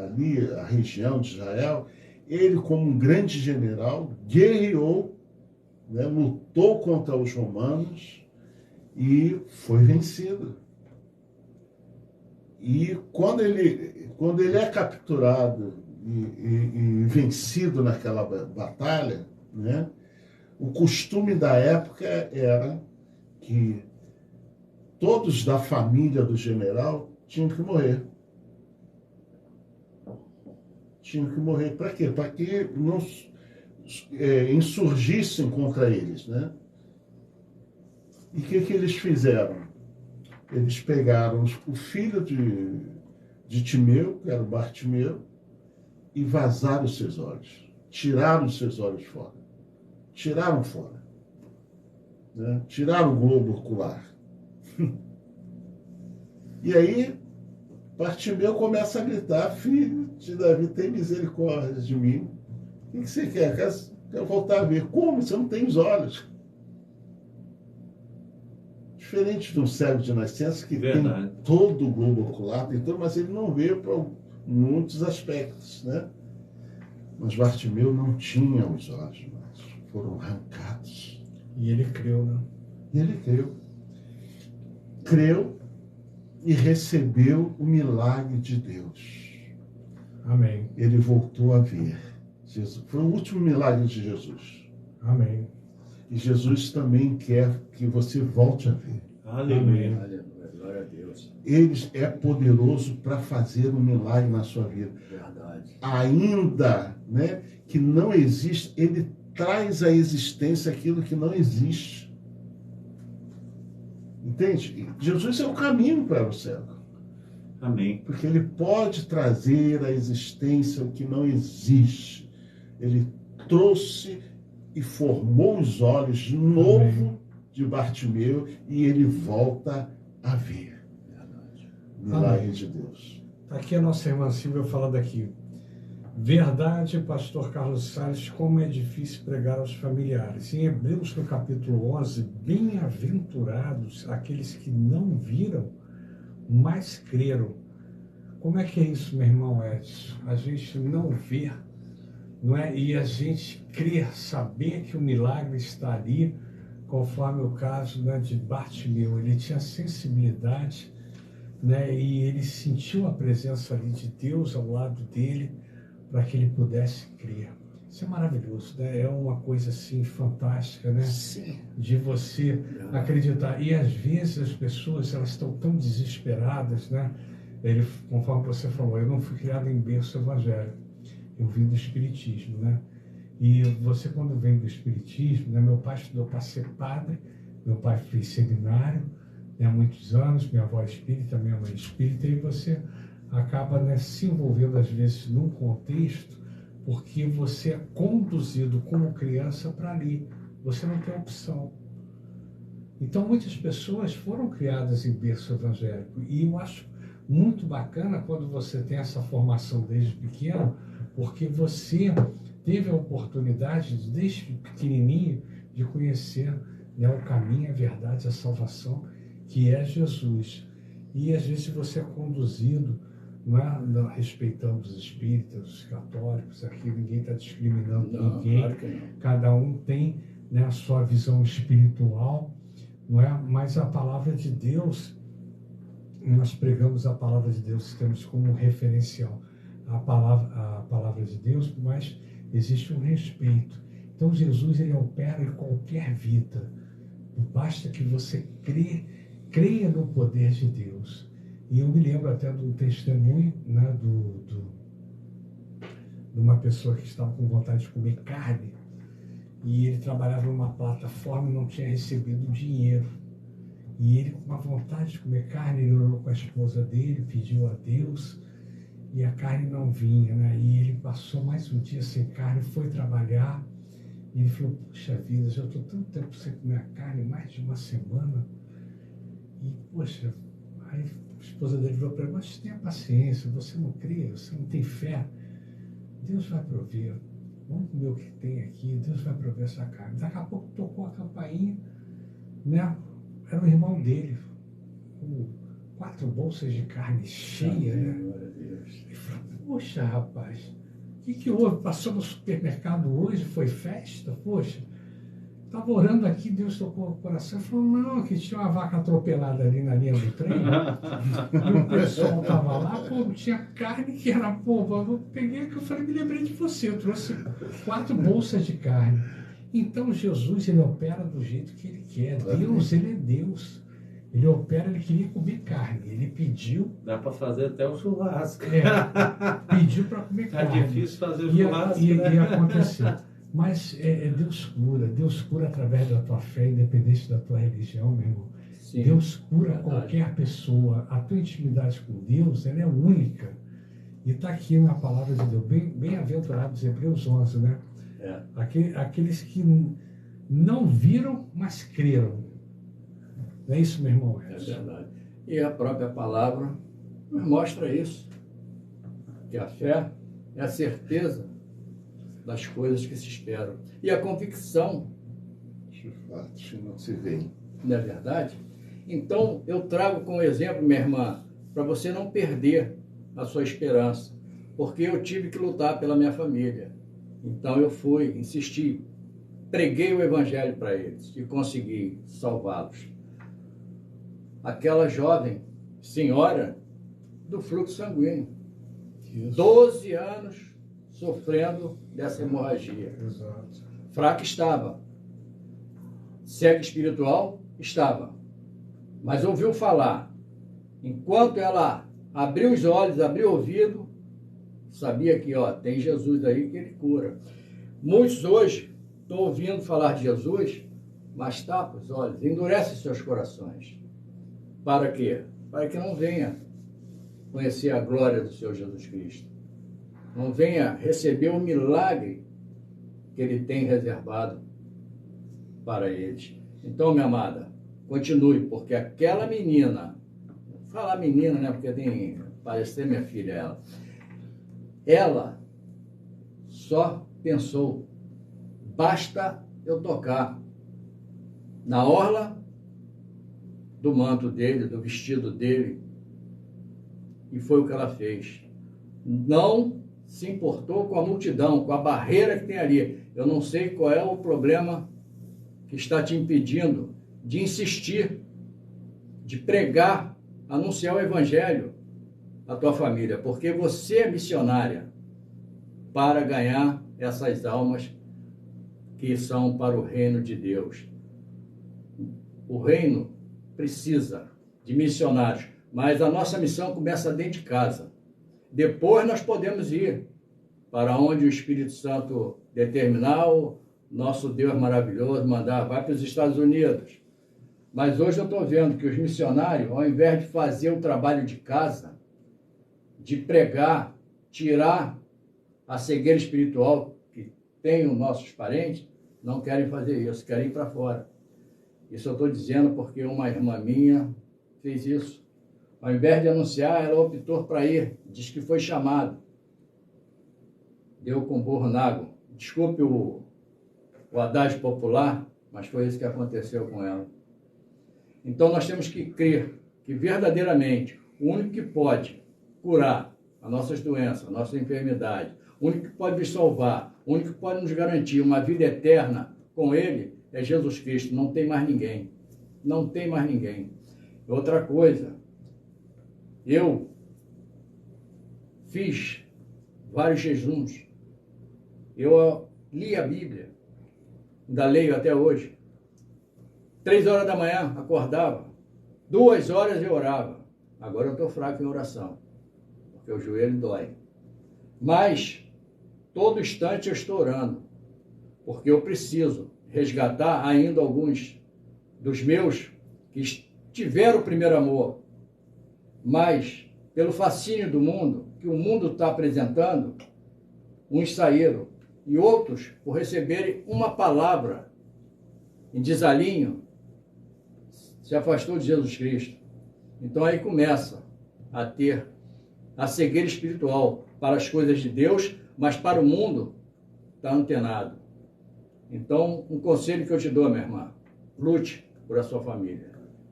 ali a região de Israel, ele, como um grande general, guerreou, né, lutou contra os romanos e foi vencido. E quando ele é capturado e vencido naquela batalha, né, o costume da época era que todos da família do general tinham que morrer. Tinham que morrer. Para quê? Para que não insurgissem contra eles. Né? E o que eles fizeram? Eles pegaram o filho de Timeu, que era o Bartimeu, e vazaram os seus olhos. Tiraram os seus olhos fora. tiraram fora. Né? Tiraram o globo ocular. E aí, Bartimeu começa a gritar: filho de Davi, tem misericórdia de mim. O que você quer? Quer voltar a ver? Como? Você não tem os olhos. Diferente de um cego de nascença que Verdade. tem todo o globo ocular, tem todo, mas ele não vê para muitos aspectos, né? Mas Bartimeu não tinha os olhos mais, foram arrancados. E ele creu, né? E ele creu. Creu e recebeu o milagre de Deus. Amém. Ele voltou a ver. Jesus. Foi o último milagre de Jesus. Amém. E Jesus também quer que você volte a ver. Aleluia. Aleluia. Glória a Deus. Ele é poderoso para fazer um milagre na sua vida. Verdade. Ainda, né, que não existe, ele traz à existência aquilo que não existe. Entende? Jesus é o caminho para o céu. Amém. Porque ele pode trazer à existência o que não existe. Ele trouxe e formou os olhos de novo de Bartimeu e ele volta a ver. Verdade. Milagre de Deus. Está aqui a nossa irmã Silvia falando aqui. Verdade, pastor Carlos Salles, como é difícil pregar aos familiares. Em Hebreus, no capítulo 11, bem-aventurados aqueles que não viram, mas creram. Como é que é isso, meu irmão Edson? A gente não vê, não é? E a gente crer, saber que o milagre está ali, conforme o caso, né, de Bartimeu. Ele tinha sensibilidade, né, e ele sentiu a presença ali de Deus ao lado dele, para que ele pudesse crer. Isso é maravilhoso, né? É uma coisa assim fantástica, né? Sim. De você acreditar. E às vezes as pessoas, elas estão tão desesperadas, né? Ele, conforme você falou, eu não fui criado em berço evangélico, eu vim do espiritismo, né? E você, quando vem do espiritismo, né? Meu pai estudou para ser padre, meu pai fez seminário, né, há muitos anos, minha avó é espírita, minha mãe é espírita, e você acaba, né, se envolvendo às vezes num contexto porque você é conduzido como criança para ali, você não tem opção. Então muitas pessoas foram criadas em berço evangélico e eu acho muito bacana quando você tem essa formação desde pequeno, porque você teve a oportunidade desde pequenininho de conhecer, né, o caminho, a verdade, a salvação, que é Jesus. E às vezes você é conduzido, não é, respeitando os espíritas, os católicos, aqui ninguém está discriminando ninguém, Claro que não. cada um tem, né, a sua visão espiritual, não é? Mas a palavra de Deus, nós pregamos a palavra de Deus, temos como referencial a palavra de Deus, mas existe um respeito. Então Jesus, ele opera em qualquer vida, basta que você creia no poder de Deus. E eu me lembro até do testemunho, né, de uma pessoa que estava com vontade de comer carne, e ele trabalhava numa plataforma e não tinha recebido dinheiro. E ele, com uma vontade de comer carne, ele orou com a esposa dele, pediu a Deus, e a carne não vinha, né? E ele passou mais um dia sem carne, foi trabalhar, e ele falou: puxa vida, já estou tanto tempo sem comer a carne, mais de uma semana, e poxa, aí a esposa dele falou para ele: mas tenha paciência, você não crê, você não tem fé, Deus vai prover, vamos comer o que tem aqui, Deus vai prover essa carne. Daqui a pouco tocou a campainha, né? Era o irmão dele, com 4 bolsas de carne cheia, né? Glória a Deus. Ele falou: poxa, rapaz, o que houve? Passou no supermercado hoje, foi festa? Poxa, estava orando aqui, Deus tocou o coração. Ele falou: não, que tinha uma vaca atropelada ali na linha do trem. E o pessoal estava lá, pô, tinha carne que era, pô, eu peguei aqui, eu falei: me lembrei de você, eu trouxe 4 bolsas de carne. Então Jesus, ele opera do jeito que ele quer. Deus, ele é Deus. Ele opera, ele queria comer carne. Ele pediu. Dá para fazer até o churrasco. Pediu para comer carne. É difícil fazer o churrasco, né? E aconteceu. Mas Deus cura através da tua fé, independente da tua religião, meu irmão. Sim. Deus cura Verdade. qualquer pessoa. A tua intimidade com Deus, ela é única. E está aqui na palavra de Deus, bem-aventurados, Hebreus 11, né? Aqueles que não viram, mas creram. Não é isso, meu irmão? É verdade. E a própria palavra nos mostra isso. Que a fé é a certeza das coisas que se esperam. E a convicção De fato, não se vê. não é verdade? Então, eu trago como exemplo, minha irmã, para você não perder a sua esperança. Porque eu tive que lutar pela minha família. Então, eu fui, insisti, preguei o evangelho para eles e consegui salvá-los. Aquela jovem senhora do fluxo sanguíneo, 12 anos sofrendo dessa hemorragia. Exato. Fraca estava, cega espiritual estava, mas ouviu falar. Enquanto ela abriu os olhos, abriu o ouvido, sabia que tem Jesus aí que ele cura. Muitos hoje estão ouvindo falar de Jesus, mas tapa os olhos, endurece seus corações. Para quê? Para que não venha conhecer a glória do Senhor Jesus Cristo. Não venha receber o milagre que Ele tem reservado para eles. Então, minha amada, continue, porque aquela menina, vou falar menina, né? Porque parece ser minha filha, ela só pensou, basta eu tocar na orla do manto dele, do vestido dele, e foi o que ela fez. Não se importou com a multidão, com a barreira que tem ali. Eu não sei qual é o problema que está te impedindo de insistir, de pregar, anunciar o evangelho à tua família, porque você é missionária para ganhar essas almas que são para o reino de Deus. O reino precisa de missionários, mas a nossa missão começa dentro de casa. Depois nós podemos ir para onde o Espírito Santo determinar, o nosso Deus maravilhoso mandar, vai para os Estados Unidos. Mas hoje eu estou vendo que os missionários, ao invés de fazer o trabalho de casa, de pregar, tirar a cegueira espiritual que tem os nossos parentes, não querem fazer isso, querem ir para fora. Isso eu estou dizendo porque uma irmã minha fez isso. Ao invés de anunciar, ela optou para ir. Diz que foi chamado. Deu com burro na água. Desculpe o adágio popular, mas foi isso que aconteceu com ela. Então nós temos que crer que verdadeiramente o único que pode curar as nossas doenças, a nossa enfermidade, o único que pode nos salvar, o único que pode nos garantir uma vida eterna com Ele é Jesus Cristo. Não tem mais ninguém. Não tem mais ninguém. Outra coisa, eu fiz vários jejuns. Eu li a Bíblia, ainda leio até hoje. 3 horas da manhã, acordava. 2 horas eu orava. Agora eu estou fraco em oração, porque o joelho dói. Mas, todo instante eu estou orando, porque eu preciso resgatar ainda alguns dos meus que tiveram o primeiro amor, mas pelo fascínio do mundo, que o mundo está apresentando, uns saíram, e outros, por receberem uma palavra em desalinho, se afastou de Jesus Cristo. Então aí começa a ter a cegueira espiritual para as coisas de Deus, mas para o mundo está antenado. Então, um conselho que eu te dou, minha irmã, lute por a sua família,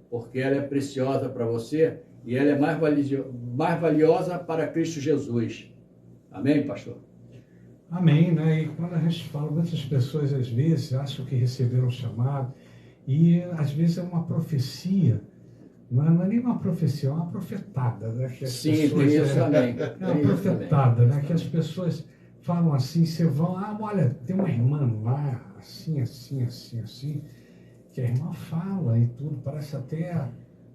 porque ela é preciosa para você e ela é mais valiosa para Cristo Jesus. Amém, pastor? Amém, né? E quando a gente fala, muitas pessoas às vezes acham que receberam o chamado e às vezes é uma profecia, não é nem uma profecia, é uma profetada, né? Que as Sim, pessoas, tem isso também. É uma profetada, né? Que as pessoas falam assim, você vão, olha, tem uma irmã lá, assim, assim, assim, assim, que a irmã fala e tudo, parece até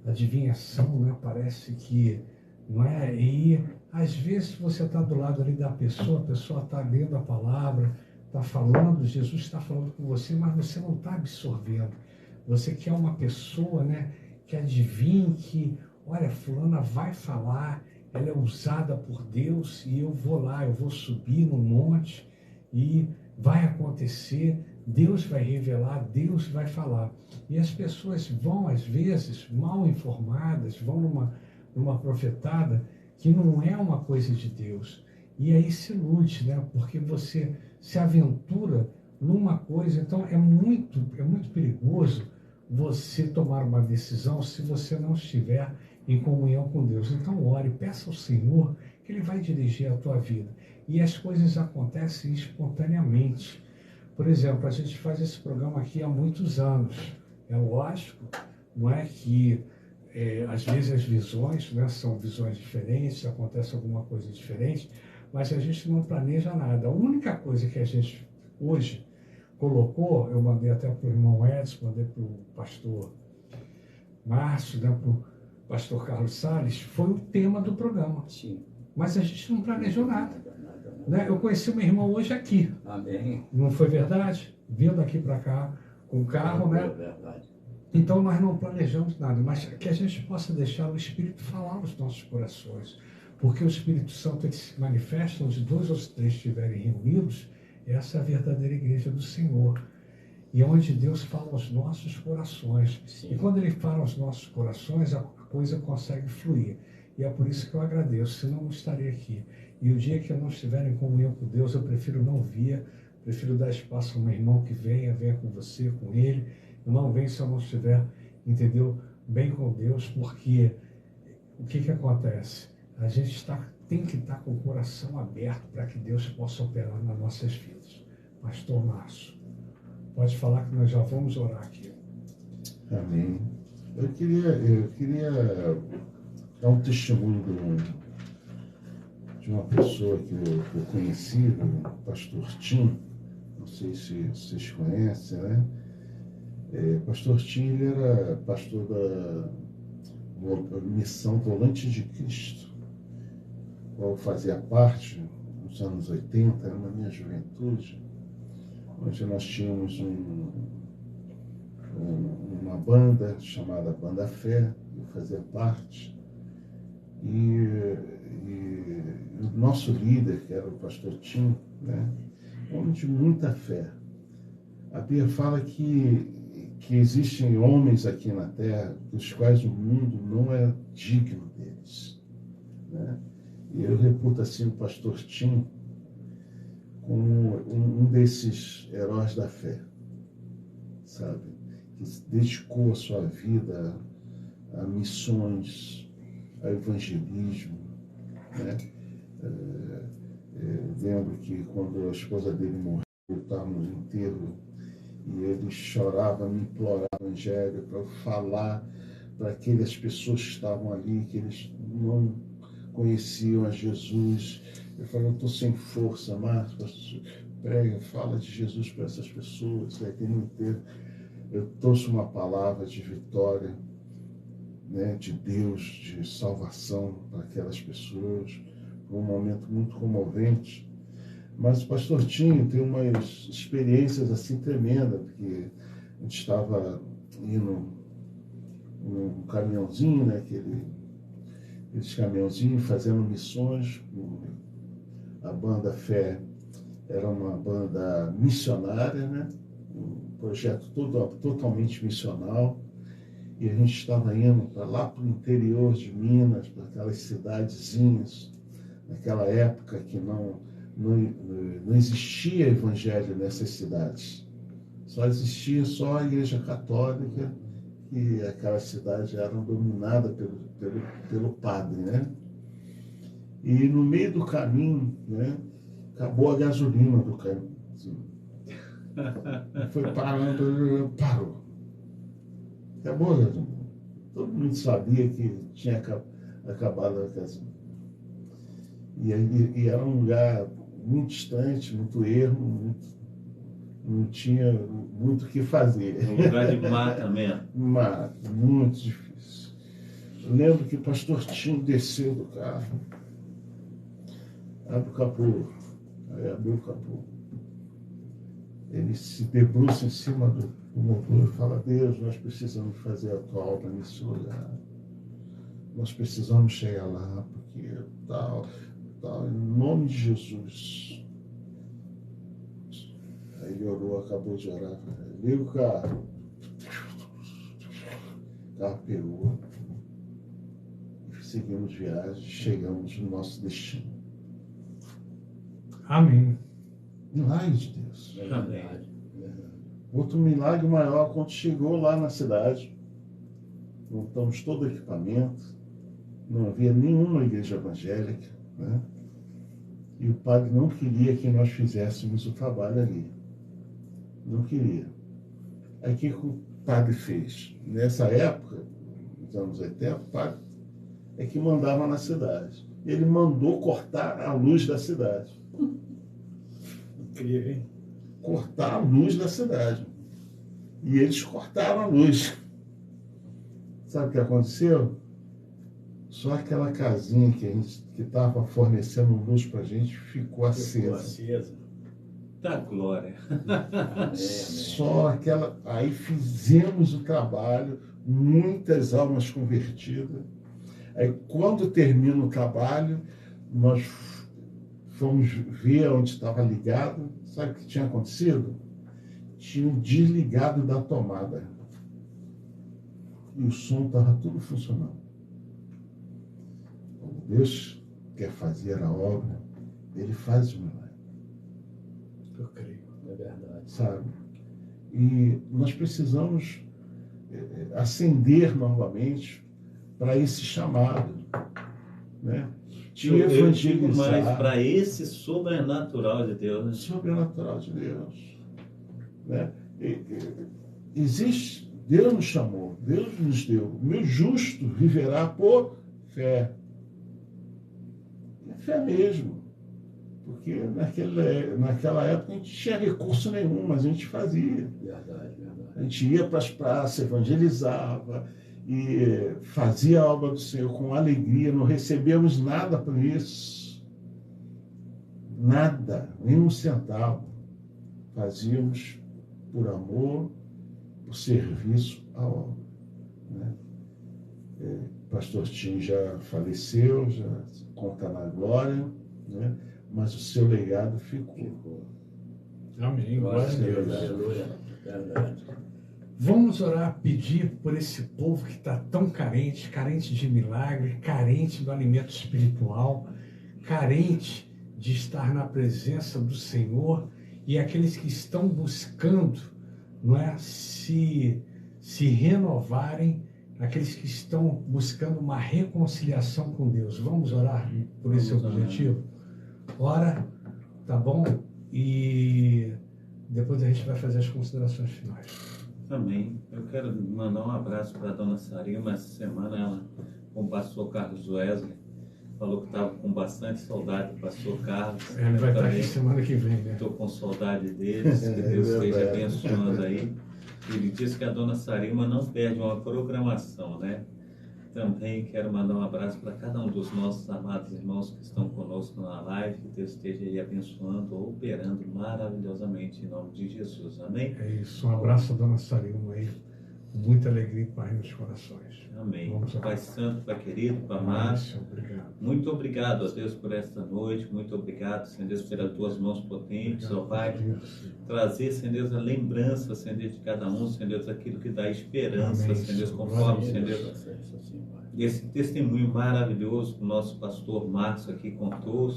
adivinhação, né? Parece que, não é? E às vezes você está do lado ali da pessoa, a pessoa está lendo a palavra, está falando, Jesus está falando com você, mas você não está absorvendo. Você quer uma pessoa, né, que adivinhe que, olha, fulana vai falar, ela é usada por Deus e eu vou lá, eu vou subir no monte e vai acontecer, Deus vai revelar, Deus vai falar. E as pessoas vão, às vezes, mal informadas, vão numa profetada que não é uma coisa de Deus. E aí se ilude, né? Porque você se aventura numa coisa. Então é muito perigoso você tomar uma decisão se você não estiver em comunhão com Deus. Então ore, peça ao Senhor que Ele vai dirigir a tua vida. E as coisas acontecem espontaneamente. Por exemplo, a gente faz esse programa aqui há muitos anos. É lógico, não é que às vezes as visões, né, são visões diferentes, acontece alguma coisa diferente, mas a gente não planeja nada. A única coisa que a gente hoje colocou, eu mandei até para o irmão Edson, mandei para o pastor Márcio, né, para o pastor Carlos Salles, foi o tema do programa. Sim. Mas a gente não planejou nada. Né? Eu conheci meu irmão hoje aqui. Amém. Não foi verdade? Vindo aqui para cá com o carro, né? É verdade. Então nós não planejamos nada, mas que a gente possa deixar o Espírito falar nos nossos corações. Porque o Espírito Santo ele se manifesta onde 2 ou 3 estiverem reunidos. Essa é a verdadeira igreja do Senhor. E é onde Deus fala aos nossos corações. Sim. E quando Ele fala aos nossos corações, a coisa consegue fluir. E é por isso que eu agradeço, senão eu não estaria aqui. E o dia que eu não estiver em comunhão com Deus, eu prefiro não vir, prefiro dar espaço ao meu irmão que venha com você, com ele. Eu não venho se eu não estiver, entendeu, bem com Deus, porque o que acontece? A gente tem que estar com o coração aberto para que Deus possa operar nas nossas vidas. Pastor Márcio, pode falar que nós já vamos orar aqui. Amém. Eu queria dar um testemunho de uma pessoa que eu conheci, o pastor Tim. Não sei se vocês conhecem, né? Pastor Tim, ele era pastor da Missão Volante de Cristo, qual fazia parte nos anos 80, na minha juventude, onde nós tínhamos uma banda chamada Banda Fé, eu fazia parte, e o nosso líder, que era o pastor Tim, né, homem de muita fé. A Bíblia fala que existem homens aqui na Terra dos quais o mundo não é digno deles, né? E eu reputo assim o pastor Tim como um desses heróis da fé, sabe? Que dedicou a sua vida a missões, a evangelismo, né? Lembro que quando a esposa dele morreu, estávamos no enterro, e ele chorava, me implorava o evangelho para eu falar para aquelas pessoas que estavam ali, que eles não conheciam a Jesus. Eu falei, eu estou sem força, Marcos, prega, fala de Jesus para essas pessoas. Aí tem no inteiro, eu trouxe uma palavra de vitória, né, de Deus, de salvação para aquelas pessoas. Foi um momento muito comovente. Mas o pastor Tinho tem umas experiências assim tremendas, porque a gente estava indo num caminhãozinho, né, aqueles caminhãozinhos fazendo missões. A Banda Fé era uma banda missionária, né, um projeto totalmente missional, e a gente estava indo lá para o interior de Minas, para aquelas cidadezinhas, naquela época que não existia evangelho nessas cidades. Só existia a igreja católica, e aquelas cidades eram dominadas pelo padre, né? E no meio do caminho, né, acabou a gasolina do caminho. Foi parando, parou. Acabou a gasolina. Todo mundo sabia que tinha acabado a gasolina. E era um lugar muito distante, muito ermo, não tinha muito o que fazer. Um lugar de mata mesmo. Mata, muito difícil. Eu lembro que o pastor Tim desceu do carro, abre o capô, aí abriu o capô. Ele se debruça em cima do motor e fala, Deus, nós precisamos fazer a tua obra nesse lugar. Nós precisamos chegar lá, porque tal, em nome de Jesus. Aí ele orou, acabou de orar. Liga o carro. O carro pegou. E seguimos viagem, chegamos no nosso destino. Amém. Milagre de Deus. É verdade. Outro milagre maior, quando chegou lá na cidade, montamos todo o equipamento, não havia nenhuma igreja evangélica, né? E o padre não queria que nós fizéssemos o trabalho ali. Não queria. Aí o que o padre fez? Nessa época, nos anos 80, o padre é que mandava na cidade. Ele mandou cortar a luz da cidade. Incrível, hein? Cortar a luz da cidade. E eles cortaram a luz. Sabe o que aconteceu? Só aquela casinha que estava fornecendo luz para a gente ficou acesa. Da glória. Só aquela. Aí fizemos o trabalho, muitas almas convertidas. Aí quando termina o trabalho, nós fomos ver onde estava ligado. Sabe o que tinha acontecido? Tinham desligado da tomada. E o som estava tudo funcionando. Quando Deus quer fazer a obra, Ele faz o milagre. Eu creio. É verdade. Sabe? E nós precisamos acender novamente para esse chamado, né? De Eu digo mais evangelizar. para esse sobrenatural de Deus. Né? Sobrenatural de Deus, né? Existe, Deus nos chamou, Deus nos deu. O meu justo viverá por fé. É fé mesmo. Porque naquela época a gente não tinha recurso nenhum, mas a gente fazia. Verdade, verdade. A gente ia para as praças, evangelizava e fazia a obra do Senhor com alegria, não recebemos nada por isso. Nada, nem um centavo. Fazíamos por amor, por serviço à obra. Né? Pastor Tim já faleceu, já conta na glória, né? Mas o seu legado ficou. Amém. Glória a Deus. Aleluia. Verdade. Vamos orar, pedir por esse povo que está tão carente, carente de milagre, carente do alimento espiritual, carente de estar na presença do Senhor, e aqueles que estão buscando, não é, se renovarem, aqueles que estão buscando uma reconciliação com Deus. Vamos orar por esse objetivo? Ora, tá bom? E depois a gente vai fazer as considerações finais. Amém. Eu quero mandar um abraço para a dona Sarima. Essa semana ela, com o pastor Carlos Wesley, falou que estava com bastante saudade do pastor Carlos. Ele vai estar aqui semana que vem, né? Estou com saudade deles, que Deus esteja abençoando aí. Ele disse que a dona Sarima não perde uma programação, né? Também quero mandar um abraço para cada um dos nossos amados irmãos que estão conosco na live. Que Deus esteja aí abençoando, operando maravilhosamente em nome de Jesus. Amém? É isso. Um abraço à dona Sarima aí. Muita alegria e paz nos corações. Amém. Vamos orar. Pai Santo, Pai querido, Pai amado. Márcio, obrigado. Muito obrigado, ó Deus, por esta noite. Muito obrigado, Senhor Deus, pelas tuas mãos potentes, ó Pai. Trazer, Senhor Deus, a lembrança, Senhor Deus, de cada um, Senhor Deus, aquilo que dá esperança, Amém, Senhor Deus, Senhor. conforme, Glória a Senhor Deus. Deus, esse testemunho maravilhoso que o nosso pastor Márcio aqui contou.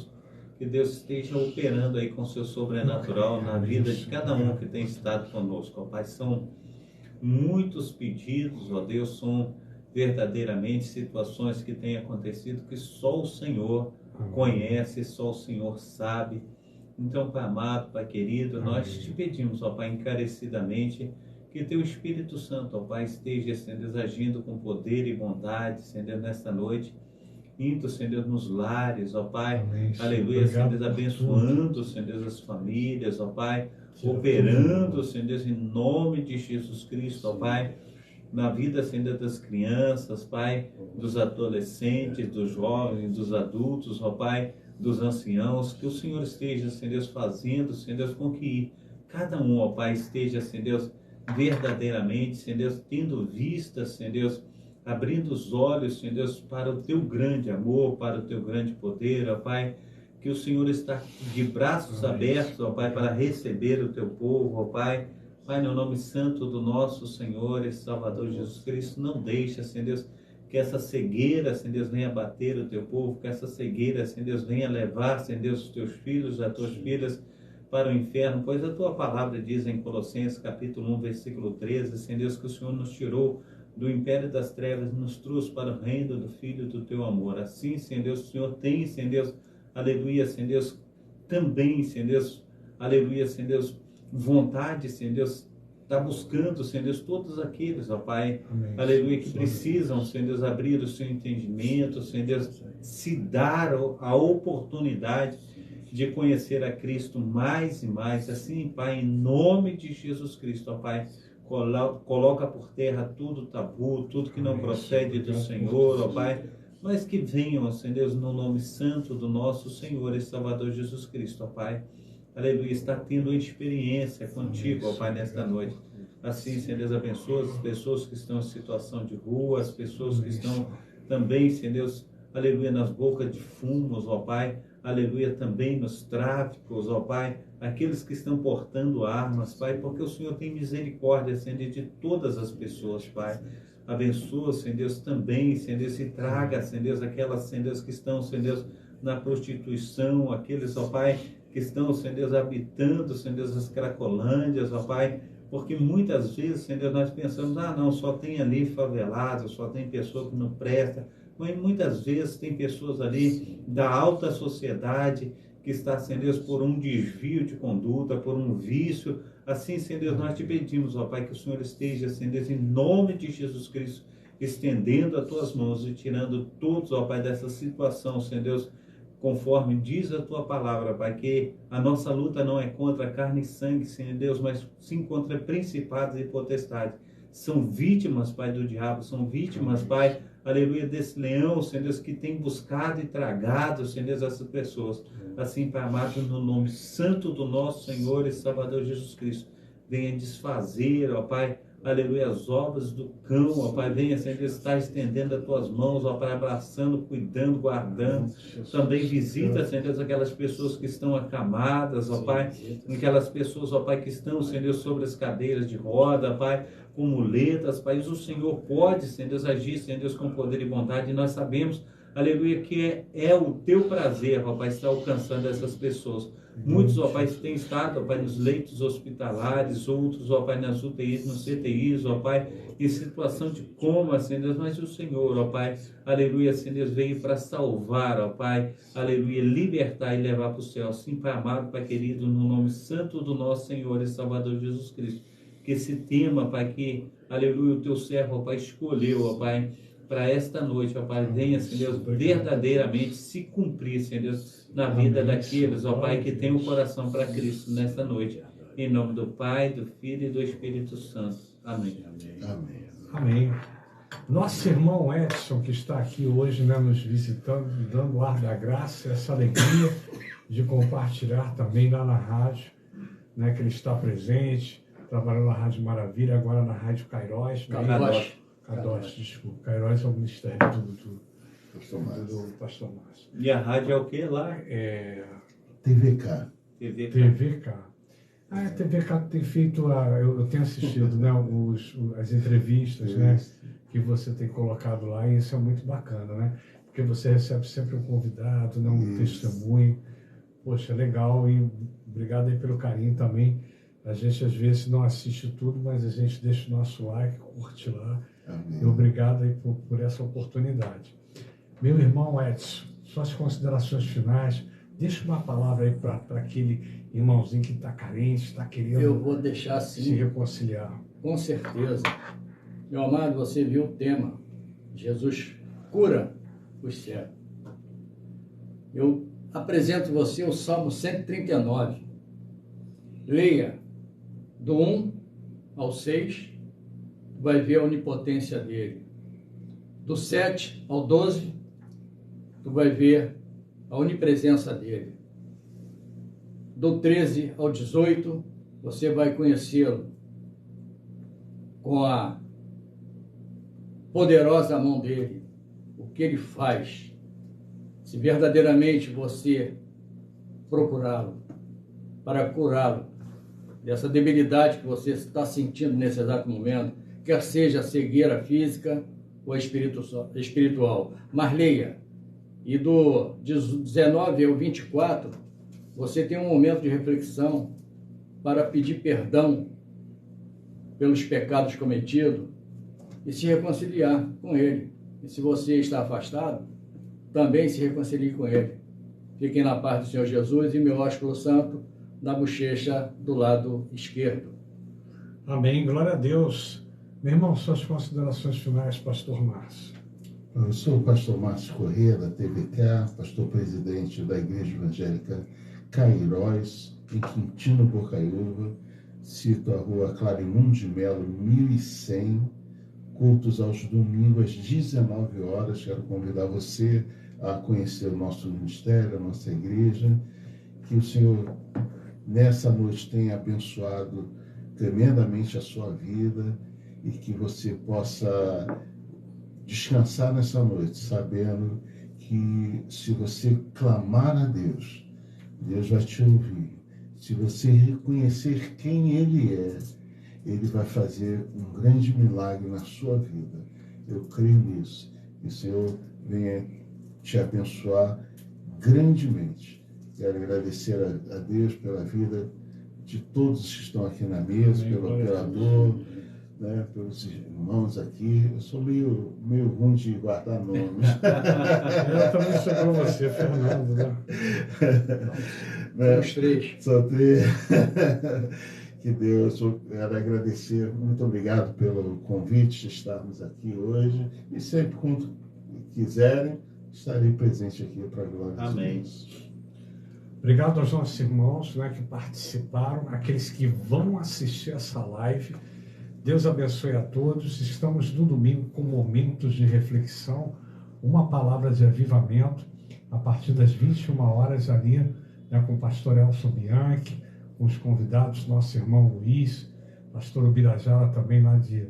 Que Deus esteja operando aí com o seu sobrenatural na vida de cada um que tem estado conosco, ó Pai. São muitos pedidos, ó Deus, são verdadeiramente situações que têm acontecido que só o Senhor conhece, só o Senhor sabe. Então, Pai amado, Pai querido, nós te pedimos, ó Pai, encarecidamente, que teu Espírito Santo, ó Pai, esteja, Senhor Deus, agindo com poder e bondade, Senhor Deus, nesta noite, indo, Senhor Deus, nos lares, ó Pai, Amém, aleluia, obrigado Senhor Deus, por abençoando, Senhor Deus, as famílias, ó Pai, operando, Senhor Deus, em nome de Jesus Cristo, ó Pai, na vida, Senhor Deus, das crianças, Pai, dos adolescentes, dos jovens, dos adultos, ó Pai, dos anciãos, que o Senhor esteja, Senhor Deus, fazendo, Senhor Deus, com que cada um, ó Pai, esteja, Senhor Deus, verdadeiramente, Senhor Deus, tendo vista, Senhor Deus, abrindo os olhos, Senhor Deus, para o teu grande amor, para o teu grande poder, ó Pai, que o Senhor está de braços abertos, ó Pai, para receber o teu povo, ó Pai. Pai, no nome santo do nosso Senhor e Salvador Jesus Cristo, não deixa, Senhor Deus, que essa cegueira, Senhor Deus, venha bater o teu povo, que essa cegueira, Senhor Deus, venha levar, Senhor Deus, os teus filhos, as tuas filhas para o inferno, pois a tua palavra diz em Colossenses capítulo 1, versículo 13, Senhor Deus, que o Senhor nos tirou do império das trevas, nos trouxe para o reino do Filho do teu amor. Assim, Senhor Deus, o Senhor tem, Senhor Deus, aleluia, Senhor Deus, também, Senhor Deus, aleluia, Senhor Deus, vontade, Senhor Deus, está buscando, Senhor Deus, todos aqueles, ó Pai, amém, aleluia, que precisam, Senhor Deus, abrir o seu entendimento, Senhor Deus, se dar a oportunidade de conhecer a Cristo mais e mais. Assim, Pai, em nome de Jesus Cristo, ó Pai, coloca por terra tudo tabu, tudo que não procede do Senhor, ó Pai, mas que venham, Senhor Deus, no nome santo do nosso Senhor e Salvador Jesus Cristo, ó Pai. Aleluia, está tendo experiência contigo, ó Pai, nesta noite. Assim, Senhor Deus, abençoa as pessoas que estão em situação de rua, as pessoas que estão também, Senhor Deus, aleluia, nas bocas de fumos, ó Pai, aleluia, também nos tráficos, ó Pai, aqueles que estão portando armas, Pai, porque o Senhor tem misericórdia, Senhor Deus, de todas as pessoas, Pai. Abençoa, Senhor Deus, também, Senhor Deus, e traga, Senhor Deus, aquelas, Senhor Deus, que estão, Senhor Deus, na prostituição, aqueles, ó Pai, que estão, Senhor Deus, habitando, Senhor Deus, as cracolândias, ó Pai, porque muitas vezes, Senhor Deus, nós pensamos, não, só tem ali favelado, só tem pessoa que não presta, mas muitas vezes tem pessoas ali da alta sociedade que está, Senhor Deus, por um desvio de conduta, por um vício. Assim, Senhor Deus, nós te pedimos, ó Pai, que o Senhor esteja, Senhor Deus, em nome de Jesus Cristo, estendendo as tuas mãos e tirando todos, ó Pai, dessa situação, Senhor Deus, conforme diz a tua palavra, Pai, que a nossa luta não é contra carne e sangue, Senhor Deus, mas sim contra principados e potestades. São vítimas, Pai, do diabo, são vítimas, Pai, aleluia, desse leão, Senhor Deus, que tem buscado e tragado, Senhor Deus, essas pessoas. Assim, Pai amado, no nome santo do nosso Senhor e Salvador Jesus Cristo, venha desfazer, ó Pai, aleluia, as obras do cão, ó Pai, venha, Senhor Deus, estar estendendo as tuas mãos, ó Pai, abraçando, cuidando, guardando. Também visita, Senhor Deus, aquelas pessoas que estão acamadas, ó Pai, aquelas pessoas, ó Pai, que estão, Senhor Deus, sobre as cadeiras de roda, Pai, com muletas, Pai, o Senhor pode, Senhor Deus, agir, Senhor Deus, com poder e bondade, e nós sabemos, aleluia, que é o teu prazer, ó Pai, estar alcançando essas pessoas. Muitos, ó Pai, têm estado, ó Pai, nos leitos hospitalares, outros, ó Pai, nas UTIs, nos CTIs, ó Pai, em situação de coma, Senhor Deus, mas o Senhor, ó Pai, aleluia, Senhor Deus, veio para salvar, ó Pai, aleluia, libertar e levar para o céu. Sim, Pai amado, Pai querido, no nome santo do nosso Senhor e Salvador Jesus Cristo, que esse tema, Pai, que, aleluia, o teu servo, ó Pai, escolheu, ó Pai, para esta noite, ó Pai, venha, Senhor Deus, verdadeiramente se cumprir, Senhor Deus, na vida daqueles, ó Pai, que tem o coração para Cristo nesta noite. Em nome do Pai, do Filho e do Espírito Santo. Amém. Amém. Amém. Nosso irmão Edson, que está aqui hoje, né, nos visitando, dando o ar da graça, essa alegria de compartilhar também lá na rádio, né, que ele está presente, trabalhando na Rádio Maravilha, agora na Rádio Kairos. Kadosh, desculpa. Kairos é o ministério do Pastor Márcio. E a rádio é o que lá? TVK. TVK. A TVK tem feito, eu tenho assistido, né, as entrevistas, né, que você tem colocado lá, e isso é muito bacana, né? Porque você recebe sempre um convidado, né, um testemunho. Poxa, legal, e obrigado aí pelo carinho também. A gente às vezes não assiste tudo, mas a gente deixa o nosso like, curte lá. Amém. E obrigado aí por essa oportunidade. Meu irmão Edson, suas considerações finais. Deixa uma palavra aí para aquele irmãozinho que está carente, está querendo Eu vou deixar assim, se reconciliar. Com certeza. Meu amado, você viu o tema. Jesus cura os cegos. Eu apresento você o Salmo 139. Leia do 1 ao 6, vai ver a onipotência dele. Do 7 ao 12, tu vai ver a onipresença dele. Do 13 ao 18, você vai conhecê-lo com a poderosa mão dele, o que ele faz. Se verdadeiramente você procurá-lo, para curá-lo dessa debilidade que você está sentindo nesse exato momento, quer seja cegueira física ou espiritual. Mas leia, e do 19 ao 24, você tem um momento de reflexão para pedir perdão pelos pecados cometidos e se reconciliar com Ele. E se você está afastado, também se reconcilie com Ele. Fiquem na paz do Senhor Jesus e meu ósculo santo na bochecha do lado esquerdo. Amém. Glória a Deus. Meu irmão, suas considerações finais, pastor Márcio. Eu sou o pastor Márcio Corrêa, da TVK, pastor presidente da Igreja Evangélica Cairóis, em Quintino Bocaiúva. Cito a rua Clarimundo de Melo, 1100, cultos aos domingos às 19 horas. Quero convidar você a conhecer o nosso ministério, a nossa igreja. Que o Senhor, nessa noite, tenha abençoado tremendamente a sua vida e que você possa descansar nessa noite, sabendo que se você clamar a Deus, Deus vai te ouvir. Se você reconhecer quem Ele é, Ele vai fazer um grande milagre na sua vida. Eu creio nisso. Que o Senhor venha te abençoar grandemente. Quero agradecer a Deus pela vida de todos que estão aqui na mesa, pelo operador, né, pelos irmãos aqui. Eu sou meio ruim de guardar nomes. Eu também sou com você, Fernando, né? Os três. Só três. Que Deus, eu quero agradecer. Muito obrigado pelo convite de estarmos aqui hoje. E sempre, quando quiserem, estarei presente aqui para a glória de Deus. Obrigado aos nossos irmãos, né, que participaram, aqueles que vão assistir essa live. Deus abençoe a todos. Estamos no domingo com momentos de reflexão, uma palavra de avivamento, a partir das 21 horas ali, né, com o pastor Elson Bianchi, com os convidados, nosso irmão Luiz, pastor Ubirajara também lá de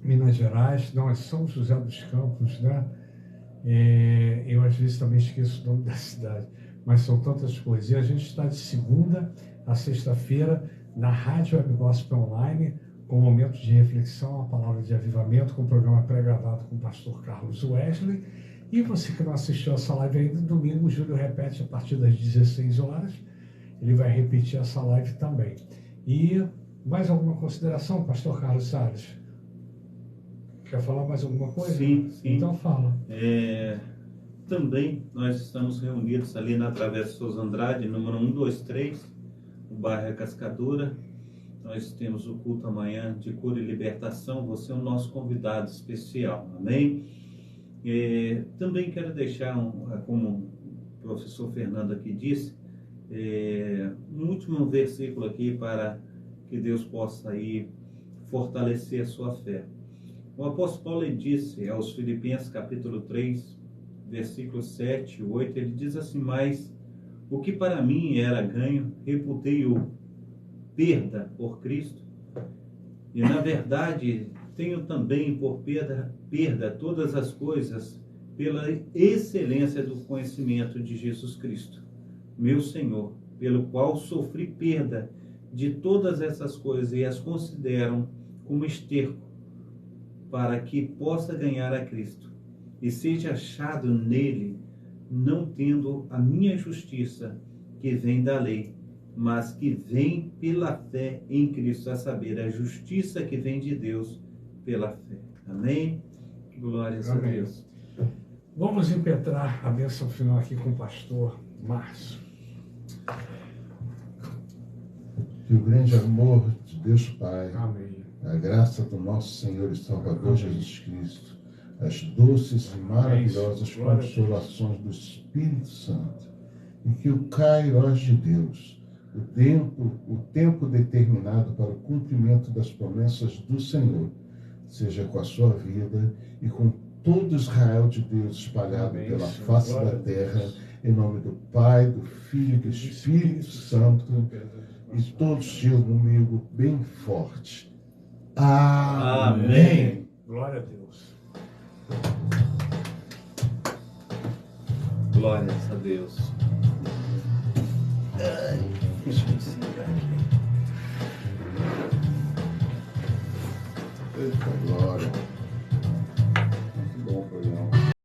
Minas Gerais. Não, é São José dos Campos, né? Eu às vezes também esqueço o nome da cidade, mas são tantas coisas. E a gente está de segunda a sexta-feira na Rádio Web Gospel Online, com momentos de reflexão, a palavra de avivamento, com o programa pré-gravado com o pastor Carlos Wesley. E você que não assistiu essa live ainda, domingo o Júlio repete a partir das 16 horas. Ele vai repetir essa live também. E mais alguma consideração, pastor Carlos Salles? Quer falar mais alguma coisa? Sim. Então fala. Também nós estamos reunidos ali na Travessa Souza Andrade, número 123, no bairro Cascadura. Nós temos o culto amanhã de cura e libertação. Você é o nosso convidado especial, amém? Também quero deixar, como o professor Fernando aqui disse, um último versículo aqui para que Deus possa aí fortalecer a sua fé. O apóstolo Paulo disse aos Filipenses capítulo 3, versículos 7 e 8, ele diz assim: mas o que para mim era ganho, reputei-o perda por Cristo, e na verdade tenho também por perda todas as coisas pela excelência do conhecimento de Jesus Cristo, meu Senhor, pelo qual sofri perda de todas essas coisas e as considero como esterco, para que possa ganhar a Cristo e seja achado nele, não tendo a minha justiça que vem da lei, mas que vem pela fé em Cristo, a saber, a justiça que vem de Deus pela fé. Amém? Glórias a Deus. Vamos impetrar a bênção final aqui com o pastor Márcio. Que o grande amor de Deus Pai, Amém, a graça do nosso Senhor e Salvador Jesus Cristo, as doces e maravilhosas consolações do Espírito Santo, e que o Kairos de Deus, o tempo determinado para o cumprimento das promessas do Senhor, seja com a sua vida e com todo Israel de Deus espalhado pela face da terra, em nome do Pai, do Filho e do Espírito Santo, e todos digam comigo bem forte: Amém. Glória a Deus. Glórias a Deus.